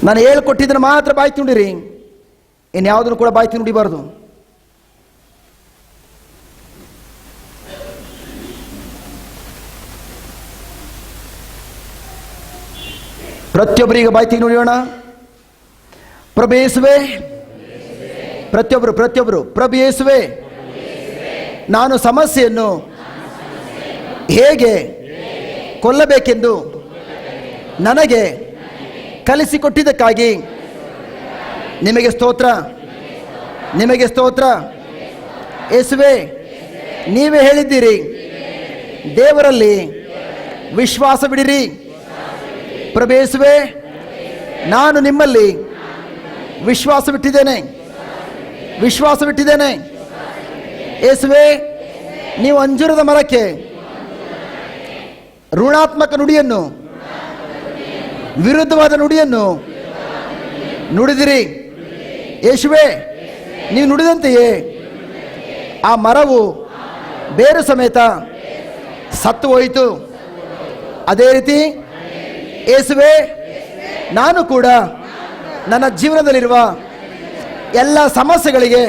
ನಾನು ಹೇಳ್ಕೊಟ್ಟಿದ್ದನ್ನು ಮಾತ್ರ ಬಾಯಿ ತೆಗೆದು ನುಡಿರಿ, ಇನ್ಯಾವುದನ್ನು ಕೂಡ ಬಾಯಿ ತೆಗೆದು ನುಡಿಬಾರ್ದು. ಪ್ರತಿಯೊಬ್ಬರಿಗೆ ಬಾಯಿ ತೆಗೆದು ನುಡಿಯೋಣ. ಪ್ರಭು ಯೇಸುವೇ, ಪ್ರತಿಯೊಬ್ಬರು ಪ್ರಭು ಯೇಸುವೇ, ನಾನು ಸಮಸ್ಯೆಯನ್ನು ಹೇಗೆ ಕೊಲ್ಲಬೇಕೆಂದು ನನಗೆ ಕಲಿಸಿಕೊಟ್ಟಿದ್ದಕ್ಕಾಗಿ ನಿಮಗೆ ಸ್ತೋತ್ರ, ನಿಮಗೆ ಸ್ತೋತ್ರ. ಯೇಸುವೇ, ನೀವೇ ಹೇಳಿದ್ದೀರಿ, ದೇವರಲ್ಲಿ ವಿಶ್ವಾಸವಿಡಿರಿ. ಪ್ರಭು ಯೇಸುವೇ, ನಾನು ನಿಮ್ಮಲ್ಲಿ ವಿಶ್ವಾಸವಿಟ್ಟಿದ್ದೇನೆ. ಯೇಸುವೇ, ನೀವು ಅಂಜೂರದ ಮರಕ್ಕೆ ಋಣಾತ್ಮಕ ನುಡಿಯನ್ನು, ವಿರುದ್ಧವಾದ ನುಡಿಯನ್ನು ನುಡಿದಿರಿ. ಯೇಸುವೇ, ನೀವು ನುಡಿದಂತೆಯೇ ಆ ಮರವು ಬೇರು ಸಮೇತ ಸತ್ತು ಹೋಯಿತು. ಅದೇ ರೀತಿ ಯೇಸುವೇ, ನಾನು ಕೂಡ ನನ್ನ ಜೀವನದಲ್ಲಿರುವ ಎಲ್ಲ ಸಮಸ್ಯೆಗಳಿಗೆ,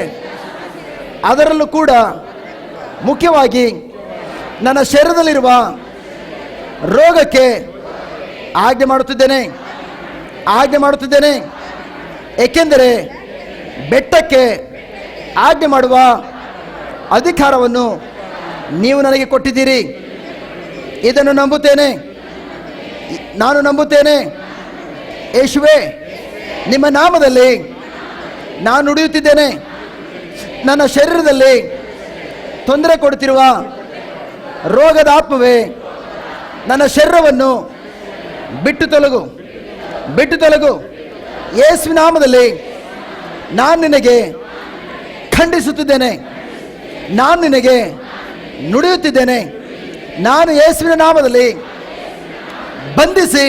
ಅದರಲ್ಲೂ ಕೂಡ ಮುಖ್ಯವಾಗಿ ನನ್ನ ಶರೀರದಲ್ಲಿರುವ ರೋಗಕ್ಕೆ ಆಜ್ಞೆ ಮಾಡುತ್ತಿದ್ದೇನೆ. ಏಕೆಂದರೆ ಬೆಟ್ಟಕ್ಕೆ ಆಜ್ಞೆ ಮಾಡುವ ಅಧಿಕಾರವನ್ನು ನೀವು ನನಗೆ ಕೊಟ್ಟಿದ್ದೀರಿ. ಇದನ್ನು ನಂಬುತ್ತೇನೆ. ನಾನು ನಂಬುತ್ತೇನೆ. ಯೇಸುವೆ, ನಿಮ್ಮ ನಾಮದಲ್ಲಿ ನಾನು ನುಡಿಯುತ್ತಿದ್ದೇನೆ. ನನ್ನ ಶರೀರದಲ್ಲಿ ತೊಂದರೆ ಕೊಡುತ್ತಿರುವ ರೋಗದ ಆತ್ಮವೇ, ನನ್ನ ಶರೀರವನ್ನು ಬಿಟ್ಟು ತೊಲಗು, ಬಿಟ್ಟು ತೊಲಗು. ಯೇಸುವಿನ ನಾಮದಲ್ಲಿ ನಾನು ನಿನಗೆ ಖಂಡಿಸುತ್ತಿದ್ದೇನೆ, ನಾನು ನಿನಗೆ ನುಡಿಯುತ್ತಿದ್ದೇನೆ. ನಾನು ಯೇಸುವಿನ ನಾಮದಲ್ಲಿ ಬಂಧಿಸಿ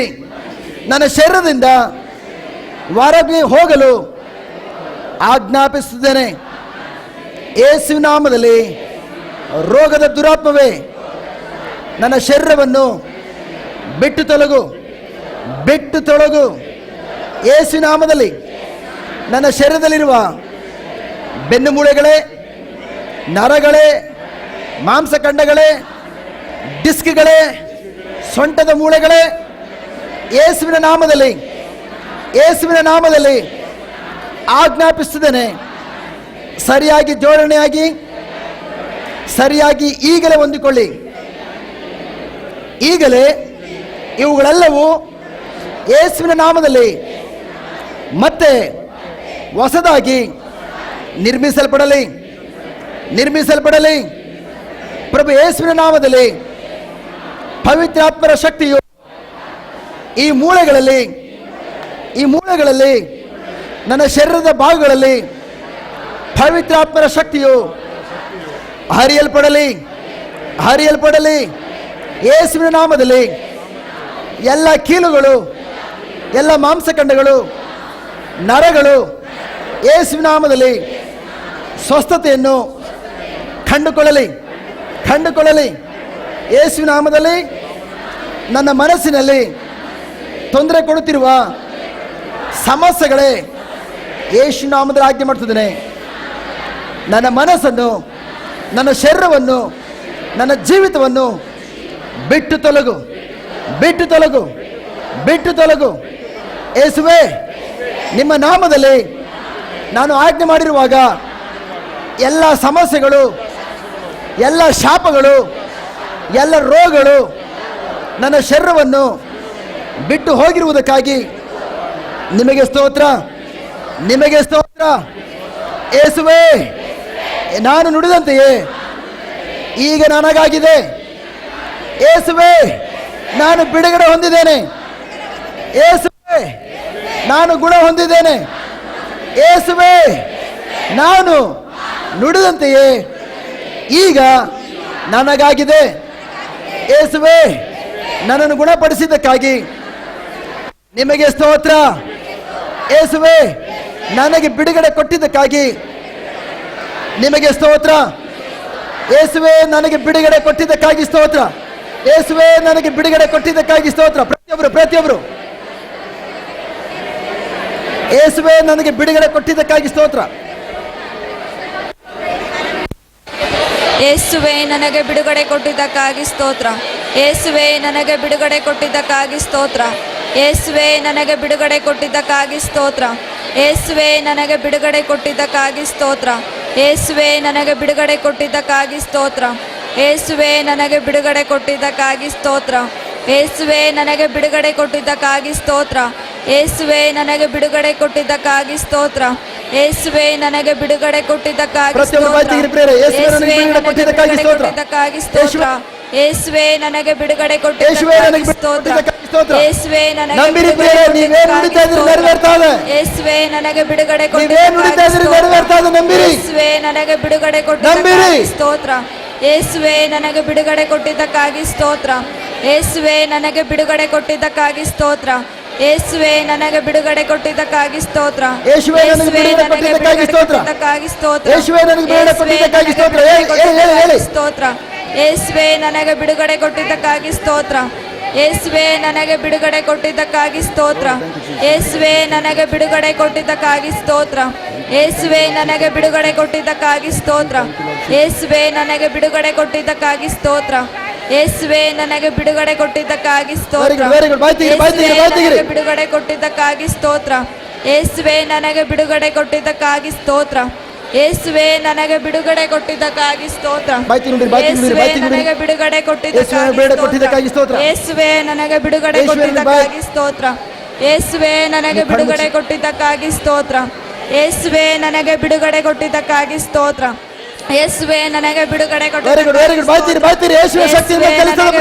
ನನ್ನ ಶರೀರದಿಂದ ಹೊರಗೆ ಹೋಗಲು ಆಜ್ಞಾಪಿಸುತ್ತಿದ್ದೇನೆ. ಯೇಸುವಿನ ನಾಮದಲ್ಲಿ ರೋಗದ ದುರಾತ್ಮವೇ, ನನ್ನ ಶರೀರವನ್ನು ಬಿಟ್ಟು ತೊಲಗು, ಬಿಟ್ಟು ತೊಲಗು. ಯೇಸುವಿನ ನಾಮದಲ್ಲಿ ನನ್ನ ಶರೀರದಲ್ಲಿರುವ ಬೆನ್ನು ಮೂಳೆಗಳೇ, ನರಗಳೇ, ಮಾಂಸಖಂಡಗಳೇ, ಡಿಸ್ಕ್ಗಳೇ, ಸೊಂಟದ ಮೂಳೆಗಳೇ, ಯೇಸುವಿನ ನಾಮದಲ್ಲಿ, ಯೇಸುವಿನ ನಾಮದಲ್ಲಿ ಆಜ್ಞಾಪಿಸುತ್ತೇನೆ. ಸರಿಯಾಗಿ ಜೋಡಣೆಯಾಗಿ, ಸರಿಯಾಗಿ ಈಗಲೇ ಹೊಂದಿಕೊಳ್ಳಿ. ಈಗಲೇ ಇವುಗಳೆಲ್ಲವೂ ಯೇಸುವಿನ ನಾಮದಲ್ಲಿ ಮತ್ತೆ ಹೊಸದಾಗಿ ನಿರ್ಮಿಸಲ್ಪಡಲಿ, ನಿರ್ಮಿಸಲ್ಪಡಲಿ. ಪ್ರಭು ಯೇಸುವಿನ ನಾಮದಲ್ಲಿ ಪವಿತ್ರಾತ್ಮರ ಶಕ್ತಿಯು ಈ ಮೂಳೆಗಳಲ್ಲಿ, ಈ ಮೂಳೆಗಳಲ್ಲಿ, ನನ್ನ ಶರೀರದ ಭಾಗಗಳಲ್ಲಿ ಪವಿತ್ರಾತ್ಮರ ಶಕ್ತಿಯು ಹರಿಯಲ್ಪಡಲಿ, ಹರಿಯಲ್ಪಡಲಿ. ಯೇಸುವಿನ ನಾಮದಲ್ಲಿ ಎಲ್ಲ ಕೀಲುಗಳು, ಎಲ್ಲ ಮಾಂಸಖಂಡಗಳು, ನರಗಳು ಯೇಸುವಿನ ನಾಮದಲ್ಲಿ ಸ್ವಸ್ಥತೆಯನ್ನು ಕಂಡುಕೊಳ್ಳಲಿ, ಕಂಡುಕೊಳ್ಳಲಿ. ಯೇಸುವಿನ ನಾಮದಲ್ಲಿ ನನ್ನ ಮನಸ್ಸಿನಲ್ಲಿ ತೊಂದರೆ ಕೊಡುತ್ತಿರುವ ಸಮಸ್ಯೆಗಳೇ ಯೇಸು ನಾಮದಲ್ಲಿ ಆಜ್ಞೆ ಮಾಡ್ತಿದ್ದೇನೆ. ನನ್ನ ಮನಸ್ಸನ್ನು, ನನ್ನ ಶರೀರವನ್ನು, ನನ್ನ ಜೀವಿತವನ್ನು ಬಿಟ್ಟು ತೊಲಗು, ಬಿಟ್ಟು ತೊಲಗು, ಬಿಟ್ಟು ತೊಲಗು. ಯೇಸುವೇ, ನಿಮ್ಮ ನಾಮದಲ್ಲಿ ನಾನು ಆಜ್ಞೆ ಮಾಡಿರುವಾಗ ಎಲ್ಲ ಸಮಸ್ಯೆಗಳು, ಎಲ್ಲ ಶಾಪಗಳು, ಎಲ್ಲ ರೋಗಗಳು ನನ್ನ ಶರೀರವನ್ನು ಬಿಟ್ಟು ಹೋಗಿರುವುದಕ್ಕಾಗಿ ನಿಮಗೆ ಸ್ತೋತ್ರ, ನಿಮಗೆ ಸ್ತೋತ್ರ. ಯೇಸುವೇ, ನಾನು ನುಡಿದಂತೆಯೇ ಈಗ ನನಗಾಗಿದೆ. ಯೇಸುವೇ, ನಾನು ಬಿಡುಗಡೆ ಹೊಂದಿದ್ದೇನೆ. ಯೇಸುವೇ, ನಾನು ಗುಣ ಹೊಂದಿದ್ದೇನೆ. ಯೇಸುವೇ, ನಾನು ನುಡಿದಂತೆಯೇ ಈಗ ನನಗಾಗಿದೆ. ಯೇಸುವೇ, ನನ್ನನ್ನು ಗುಣಪಡಿಸಿದ್ದಕ್ಕಾಗಿ ನಿಮಗೆ ಸ್ತೋತ್ರ. ಯೇಸುವೇ, ನನಗೆ ಬಿಡುಗಡೆ ಕೊಟ್ಟಿದ್ದಕ್ಕಾಗಿ ನಿಮಗೆ ಸ್ತೋತ್ರ. ಯೇಸುವೇ, ನನಗೆ ಬಿಡುಗಡೆ ಕೊಟ್ಟಿದ್ದಕ್ಕಾಗಿ ಸ್ತೋತ್ರ. ಯೇಸುವೇ, ನನಗೆ ಬಿಡುಗಡೆ ಕೊಟ್ಟಿದ್ದಕ್ಕಾಗಿ ಸ್ತೋತ್ರ. ಪ್ರತಿಯೊಬ್ಬರು, ಪ್ರತಿಯೊಬ್ಬರು. ಯೇಸುವೇ, ನನಗೆ ಬಿಡುಗಡೆ ಕೊಟ್ಟಿದ್ದಕ್ಕಾಗಿ ಸ್ತೋತ್ರ. ಯೇಸುವೇ, ನನಗೆ ಬಿಡುಗಡೆ ಕೊಟ್ಟಿದ್ದಕ್ಕಾಗಿ ಸ್ತೋತ್ರ. ಯೇಸುವೇ, ನನಗೆ ಬಿಡುಗಡೆ ಕೊಟ್ಟಿದ್ದಕ್ಕಾಗಿ ಸ್ತೋತ್ರ. ಯೇಸುವೇ, ನನಗೆ ಬಿಡುಗಡೆ ಕೊಟ್ಟಿದ್ದಕ್ಕಾಗಿ ಸ್ತೋತ್ರ. ಯೇಸುವೇ, ನನಗೆ ಬಿಡುಗಡೆ ಕೊಟ್ಟಿದ್ದಕ್ಕಾಗಿ ಸ್ತೋತ್ರ. ಯೇಸುವೇ, ನನಗೆ ಬಿಡುಗಡೆ ಕೊಟ್ಟಿದ್ದಕ್ಕಾಗಿ ಸ್ತೋತ್ರ. ಯೇಸುವೇ, ನನಗೆ ಬಿಡುಗಡೆ ಕೊಟ್ಟಿದ್ದಕ್ಕಾಗಿ ಸ್ತೋತ್ರ. ಯೇಸುವೇ, ನನಗೆ ಬಿಡುಗಡೆ ಕೊಟ್ಟಿದ್ದಕ್ಕಾಗಿ ಸ್ತೋತ್ರ. ಯೇಸುವೇ, ನನಗೆ ಬಿಡುಗಡೆ ಕೊಟ್ಟಿದ್ದಕ್ಕಾಗಿ ಸ್ತೋತ್ರ. ಯೇಸುವೇ, ನನಗೆ ಬಿಡುಗಡೆ ಕೊಟ್ಟಿದ್ದಕ್ಕಾಗಿ ಸ್ತೋತ್ರ. ಯೇಸುವೇ, ನನಗೆ ಬಿಡುಗಡೆ ಕೊಟ್ಟಿದ್ದಕ್ಕಾಗಿ ಸ್ತೋತ್ರ. ಯೇಸುವೇ, ನನಗೆ ಬಿಡುಗಡೆ ಕೊಟ್ಟಿದ್ದಕ್ಕಾಗಿ ಸ್ತೋತ್ರ. ಯೇಸುವೇ, ನನಗೆ ಯೇಸುವೇ, ನನಗೆ ಬಿಡುಗಡೆ ಯೇಸುವೇ, ನನಗೆ ಬಿಡುಗಡೆ ಕೊಟ್ಟಿದ್ದಕ್ಕಾಗಿ ಸ್ತೋತ್ರ. ಯೇಸುವೇ, ನನಗೆ ಬಿಡುಗಡೆ ಕೊಟ್ಟಿದ್ದಕ್ಕಾಗಿ ಸ್ತೋತ್ರ. ಯೇಸುವೇ, ನನಗೆ ಬಿಡುಗಡೆ ಕೊಟ್ಟಿದ್ದಕ್ಕಾಗಿ ಸ್ತೋತ್ರ. ಯೇಸುವೇ, ನನಗೆ ಬಿಡುಗಡೆ ಕೊಟ್ಟಿದ್ದಕ್ಕಾಗಿ ಸ್ತೋತ್ರ. ಯೇಸುವೇ, ನನಗೆ ಬಿಡುಗಡೆ ಕೊಟ್ಟಿದ್ದಕ್ಕಾಗಿ ಸ್ತೋತ್ರ. ಯೇಸುವೇ, ನನಗೆ ಬಿಡುಗಡೆ ಕೊಟ್ಟಿದ್ದಕ್ಕಾಗಿ ಸ್ತೋತ್ರ. ಯೇಸುವೇ, ನನಗೆ ಬಿಡುಗಡೆ ಕೊಟ್ಟಿದ್ದಕ್ಕಾಗಿ ಸ್ತೋತ್ರ. ಯೇಸುವೇ, ನನಗೆ ಬಿಡುಗಡೆ ಕೊಟ್ಟಿದ್ದಕ್ಕಾಗಿ ಸ್ತೋತ್ರ. ಯೇಸುವೇ, ನನಗೆ ಬಿಡುಗಡೆ ಕೊಟ್ಟಿದ್ದಕ್ಕಾಗಿ ಸ್ತೋತ್ರ. ಯೇಸುವೇ, ನನಗೆ ಬಿಡುಗಡೆ ಕೊಟ್ಟಿದ್ದಕ್ಕಾಗಿ ಸ್ತೋತ್ರ. ಯೇಸುವೇ, ನನಗೆ ಬಿಡುಗಡೆ ಕೊಟ್ಟಿದ್ದಕ್ಕಾಗಿ ಸ್ತೋತ್ರ. ಯೇಸುವೇ, ನನಗೆ ಬಿಡುಗಡೆ ಕೊಟ್ಟಿದ್ದಕ್ಕಾಗಿ ಸ್ತೋತ್ರ. ಯೇಸುವೇ, ಬಿಡುಗಡೆ ಕೊಟ್ಟಿದ್ದಕ್ಕಾಗಿ ಸ್ತೋತ್ರ. ಯೇಸುವೇ, ನನಗೆ ಬಿಡುಗಡೆ ಕೊಟ್ಟಿದ್ದಕ್ಕಾಗಿ ಸ್ತೋತ್ರ. ಯೇಸುವೆ ನನಗೆ ಬಿಡುಗಡೆ ಕೊಟ್ಟಿದ್ದಕ್ಕಾಗಿ ಸ್ತೋತ್ರ. ಬಾಯ್ತಿ ನುಡಿರಿ, ಬಾಯ್ತಿ ನುಡಿರಿ, ಯೇಸುವೆ ಬಾಯ್ತಿ ನುಡಿರಿ. ನನಗೆ ಬಿಡುಗಡೆ ಯೇಸುವೆ ಬಿಡುಗಡೆ ಕೊಟ್ಟಿದ್ದಕ್ಕಾಗಿ ಸ್ತೋತ್ರ. ಯೇಸುವೆ ನನಗೆ ಬಿಡುಗಡೆ ಯೇಸುವೆ ಕೊಟ್ಟಿದ್ದಕ್ಕಾಗಿ ಸ್ತೋತ್ರ. ಯೇಸುವೆ ನನಗೆ ಬಿಡುಗಡೆ ಕೊಟ್ಟಿದ್ದಕ್ಕಾಗಿ ಸ್ತೋತ್ರ. ಯೇಸುವೆ ನನಗೆ ಬಿಡುಗಡೆ ಕೊಟ್ಟಿದ್ದಕ್ಕಾಗಿ ಸ್ತೋತ್ರ. ಯೇಸುವೆ ನನಗೆ ಬಿಡುಗಡೆ ವೆರಿ ಗುಡ್, ವೆರಿ ಗುಡ್. ಬಾಯ್ತಿರಿ, ಬಾಯ್ತಿರಿ. ಯೇಸುವಿನ ಶಕ್ತಿ ನಿಮ್ಮ ಮೇಲೆ ಚಲಿಸ್ತಾ ಇದೆ.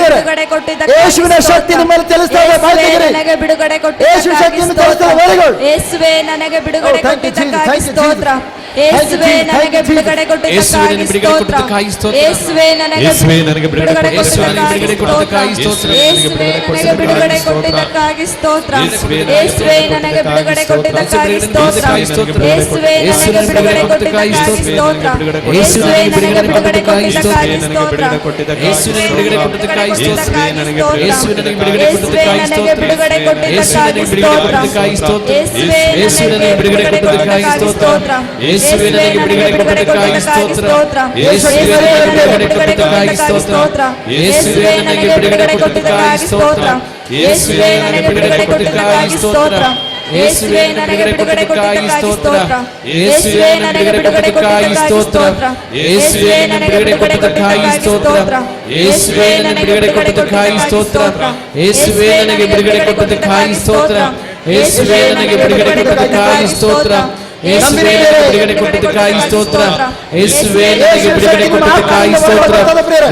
ಯೇಸುವಿನ ಶಕ್ತಿ ನಿಮ್ಮ ಮೇಲೆ ಚಲಿಸ್ತಾ ಇದೆ. ಬಾಯ್ತಿರಿ. ನನಗೆ ಬಿಡುಗಡೆ ಯೇಸುವಿನ ಶಕ್ತಿ ನಿಮ್ಮ ಮೇಲೆ ಚಲಿಸ್ತಾ ಇದೆ. Very good. ಯೇಸುವೆ ನನಗೆ ಬಿಡುಗಡೆ Oh, thank you, Jesus. ಕೊಟ್ಟಿದ್ದಕ್ಕಾಗಿ Thank you, ಸ್ತೋತ್ರ. Jesus. ಯೇಸುವೆ Thank you, ನನಗೆ Jesus. ಬಿಡುಗಡೆ ಕೊಟ್ಟಿದ್ದಕ್ಕಾಗಿ ಸ್ತೋತ್ರ. ಯೇಸುವೆ ನನಗೆ ಬಿಡುಗಡೆ ಕೊಟ್ಟಿದ್ದಕ್ಕಾಗಿ ಸ್ತೋತ್ರ. ಯೇಸುವೆ ನನಗೆ ಬಿಡುಗಡೆ ಕೊಟ್ಟಿದ್ದಕ್ಕಾಗಿ ಸ್ತೋತ್ರ. ಯೇಸುವೆ ನನಗೆ ಬಿಡುಗಡೆ ಕೊಟ್ಟಿದ್ದಕ್ಕಾಗಿ ಸ್ತೋತ್ರ. ಯೇಸುವೆ ನನಗೆ ಬಿಡುಗಡೆ ಕೊಟ್ಟಿದ್ದಕ್ಕಾಗಿ ಸ್ತೋತ್ರ. ಯೇಸುವೆ ನನಗೆ ಬಿಡುಗಡೆ ಕೊಟ್ಟಿದ್ದಕ್ಕಾಗಿ ಸ್ತೋತ್ರ. ಯೇಸುವೆ ನನಗೆ ಬಿಡುಗಡೆ ಕೊಟ್ಟಿದ್ದಕ್ಕಾಗಿ ಸ್ತೋತ್ರ. ಯೇಸುವೆ ನನಗೆ ಬಿಡುಗಡೆ ಕೊಟ್ಟಿದ್ದಕ್ಕಾಗಿ ಸ್ತೋತ್ರ. ಯೇಸುವೆ ನನಗೆ ಬಿಡುಗಡೆ ಕೊಟ್ಟಿದ್ದಕ್ಕಾಗಿ ಸ್ತೋತ್ರ. ಯೇಸುವೆ ನನಗೆ ಬಿಡುಗಡೆ ಕೊಟ್ಟಿದ್ದಕ್ಕಾಗಿ ಸ್ತೋತ್ರ. ಯೇಸುವೆ ನನಗೆ ಬಿಡುಗಡೆ ಕೊಟ್ಟಿದ್ದಕ್ಕಾಗಿ ಸ್ತೋತ್ರ. ಯೇಸುವೆ ನನಗೆ ಬಿಡುಗಡೆ ಕೊಟ್ಟಿದ್ದಕ್ಕಾಗಿ ಸ್ತೋತ್ರ. ಯೇಸುವೆ ನನಗೆ ಬಿಡುಗಡೆ ಕೊಟ್ಟಿದ್ದಕ್ಕಾಗಿ ಸ್ತೋತ್ರ. ಯೇಸುವೆ ನನಗೆ ಬಿಡುಗಡೆ ಕೊಟ್ಟಿದ್ದಕ್ಕಾಗಿ ಸ್ತೋತ್ರ. ಯೇಸುವೆ ನನಗೆ ಬಿಡುಗಡೆ ಕೊಟ್ಟಿದ್ದಕ್ಕಾಗಿ ಸ್ತೋತ್ರ. ಯೇಸುವೆ ನನಗೆ ಬಿಡುಗಡೆ ಕೊಟ್ಟಿದ್ದಕ್ಕಾಗಿ ಸ್ತೋತ್ರ. ಯೇಸುವೆ ನನಗೆ ಬಿಡುಗಡೆ ಕೊಟ್ಟಿದ್ದಕ್ಕಾಗಿ ಸ್ತೋತ್ರ. ಯೇಸುವೆ ನನಗೆ ಬಿಡುಗಡೆ ಕೊಟ್ಟಿದ್ದಕ್ಕಾಗಿ ಸ್ತೋತ್ರ.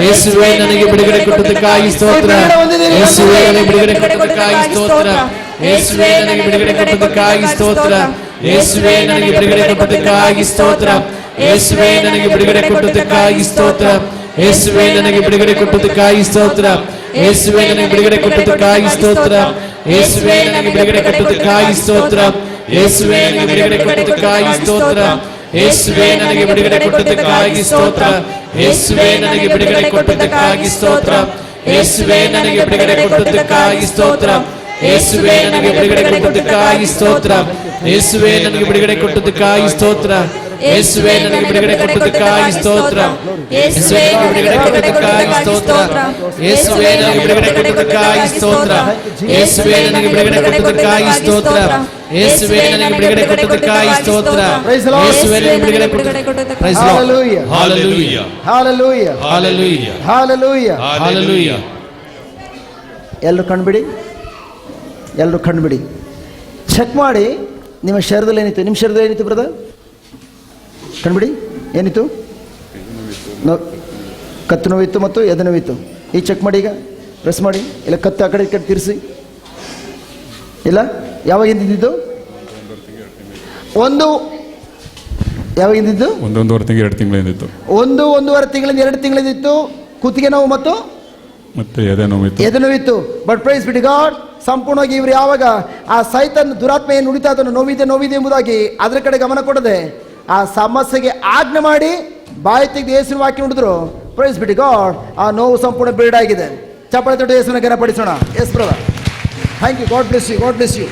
ಯೇಸುವೆ ನನಗೆ ಬಿಡುಗಡೆ ಕೊಟ್ಟಿದ್ದಕ್ಕಾಗಿ ಸ್ತೋತ್ರ. ಯೇಸುವೆ ನನಗೆ ಬಿಡುಗಡೆ ಕೊಟ್ಟಿದ್ದಕ್ಕಾಗಿ ಸ್ತೋತ್ರ. ಯೇಸುವೆ ನನಗೆ ಬಿಡುಗಡೆ ಕೊಟ್ಟಿದ್ದಕ್ಕಾಗಿ ಸ್ತೋತ್ರ. ಯೇಸುವೆ ನನಗೆ ಬಿಡುಗಡೆ ಕೊಟ್ಟಿದ್ದಕ್ಕಾಗಿ ಸ್ತೋತ್ರ. ಯೇಸುವೆ ನನಗೆ ಬಿಡುಗಡೆ ಕೊಟ್ಟಿದ್ದಕ್ಕಾಗಿ ಸ್ತೋತ್ರ. ಯೇಸುವೆ ನನಗೆ ಬಿಡುಗಡೆ ಕೊಟ್ಟಿದ್ದಕ್ಕಾಗಿ ಸ್ತೋತ್ರ. ಯೇಸುವೆ ನನಗೆ ಬಿಡುಗಡೆ ಕೊಟ್ಟಿದ್ದಕ್ಕಾಗಿ ಸ್ತೋತ್ರ. ಯೇಸುವೆ ನನಗೆ ಬಿಡುಗಡೆ ಕೊಟ್ಟಿದ್ದಕ್ಕಾಗಿ ಸ್ತೋತ್ರ. ಯೇಸುವೆ ನನಗೆ ಬಿಡುಗಡೆ ಕೊಟ್ಟಿದ್ದಕ್ಕಾಗಿ ಸ್ತೋತ್ರ. ಯೇಸುವೆ ನನಗೆ ಬಿಡುಗಡೆ ಕೊಟ್ಟಿದ್ದಕ್ಕಾಗಿ ಸ್ತೋತ್ರ. ಯೇಸುವೆ ನನಗೆ ಬಿಡುಗಡೆ ಕೊಟ್ಟಿದ್ದಕ್ಕಾಗಿ ಸ್ತೋತ್ರ. ಯೇಸುವೆ ನನಗೆ ಬಿಡುಗಡೆ ಕೊಟ್ಟಿದ್ದಕ್ಕಾಗಿ ಸ್ತೋತ್ರ. ಯೇಸುವೆ ನನಗೆ ಬಿಡುಗಡೆ ಕೊಟ್ಟಿದ್ದಕ್ಕಾಗಿ ಸ್ತೋತ್ರ. ಯೇಸುವೆ ನನಗೆ ಬಿಡುಗಡೆ ಕೊಟ್ಟಿದ್ದಕ್ಕಾಗಿ ಸ್ತೋತ್ರ. ಯೇಸುವೆ ನನಗೆ ಬಿಡುಗಡೆ ಕೊಟ್ಟಿದ್ದಕ್ಕಾಗಿ ಸ್ತೋತ್ರ. ಯೇಸುವೆ ನನಗೆ ಬಿಡುಗಡೆ ಕೊಟ್ಟಿದ್ದಕ್ಕಾಗಿ ಸ್ತೋತ್ರ. ಯೇಸುವೆ ನನಗೆ ಬಿಡುಗಡೆ ಕೊಟ್ಟಿದ್ದಕ್ಕಾಗಿ ಸ್ತೋತ್ರ. ಯೇಸುವೆ ನನಗೆ ಬಿಡುಗಡೆ ಕೊಟ್ಟಿದ್ದಕ್ಕಾಗಿ ಸ್ತೋತ್ರ. ಯೇಸುವೆ ನನಗೆ ಬಿಡುಗಡೆ ಕೊಟ್ಟಿದ್ದಕ್ಕಾಗಿ ಸ್ತೋತ್ರ. ಯೇಸುವೆ ನನಗೆ ಬಿಡುಗಡೆ ಕೊಟ್ಟಿದ್ದಕ್ಕಾಗಿ ಸ್ತೋತ್ರ. ಯೇಸುವೆ ನನಗೆ ಬಿಡುಗಡೆ ಕೊಟ್ಟಿದ್ದಕ್ಕಾಗಿ ಸ್ತೋತ್ರ. ಯೇಸುವೆ ನನಗೆ ಬಿಡುಗಡೆ ಕೊಟ್ಟಿದ್ದಕ್ಕಾಗಿ ಸ್ತೋತ್ರ. ಯೇಸುವೆ ನನಗೆ ಬಿಡುಗಡೆ ಕೊಟ್ಟಿದ್ದಕ್ಕಾಗಿ praise Lord. Hallelujah. Hallelujah. Hallelujah. Hallelujah. Hallelujah. Hallelujah. ಎಲ್ಲರೂ ಕಣ್ಬಿಡಿ, ಎಲ್ಲರೂ ಕಣ್ಬಿಡಿ. ಚೆಕ್ ಮಾಡಿ ನಿಮ್ಮ ಶರೀರದಲ್ಲಿ ಏನಿತ್ತು. ನಿಮ್ಮ ಶರೀರದಲ್ಲಿ ಏನಿತ್ತು ಬ್ರದರ್? ಕಣ್ಬಿಡಿ. ಏನಿತ್ತು? ಕತ್ತು ನೋವಿತ್ತು ಮತ್ತು ಎದೆ ನೋವಿತ್ತು. ಈಗ ಚೆಕ್ ಮಾಡಿ, ಈಗ ಪ್ರೆಸ್ ಮಾಡಿ. ಇಲ್ಲ ಕತ್ತು ಆ ಕಡೆ ಈ ಕಡೆ ತಿರ್ಸಿ. ಇಲ್ಲ ಯಾವಾಗಿಂದ ಇದ್ದಿದ್ದು? ಯಾವಾಗಿಂದಿದ್ದು? 1.5 ತಿಂಗಳು 2 ತಿಂಗಳಿಂದಿತ್ತು. 1.5 ತಿಂಗಳಿಂದ 2 ತಿಂಗಳಿಂದಿತ್ತು. ಕುತ್ತಿಗೆ ನೋವು ಮತ್ತು ಎದೆ ನೋವಿತ್ತು. ಎದೆ ನೋವಿತ್ತು. ಬಟ್ ಪ್ರೈಸ್ ಬಿಡಿ ಗಾಡ್, ಸಂಪೂರ್ಣವಾಗಿ ಇವರು ಯಾವಾಗ ಆ ಸೈತನ್ ದುರಾತ್ಮ ಏನು ನುಡಿತಾ ಅದನ್ನು ನೋವಿದೆ ಎಂಬುದಾಗಿ ಅದರ ಕಡೆ ಗಮನ ಕೊಡದೆ ಆ ಸಮಸ್ಯೆಗೆ ಆಜ್ಞೆ ಮಾಡಿ ಬಾಯಿ ತೆಗೆದು ಯೇಸುವಿನ ವಾಕ್ಯ ನುಡಿದ್ರು. ಪ್ರೈಸ್ ಬಿಡಿ ಗಾಡ್, ಆ ನೋವು ಸಂಪೂರ್ಣ ಬಿಲ್ಡ್ ಆಗಿದೆ. ಚಪ್ಪಳೆ ತೊಟ್ಟು ಯೇಸುವಿನ ಘನಪಡಿಸೋಣ. Yes brother, thank you. God bless you, God bless you.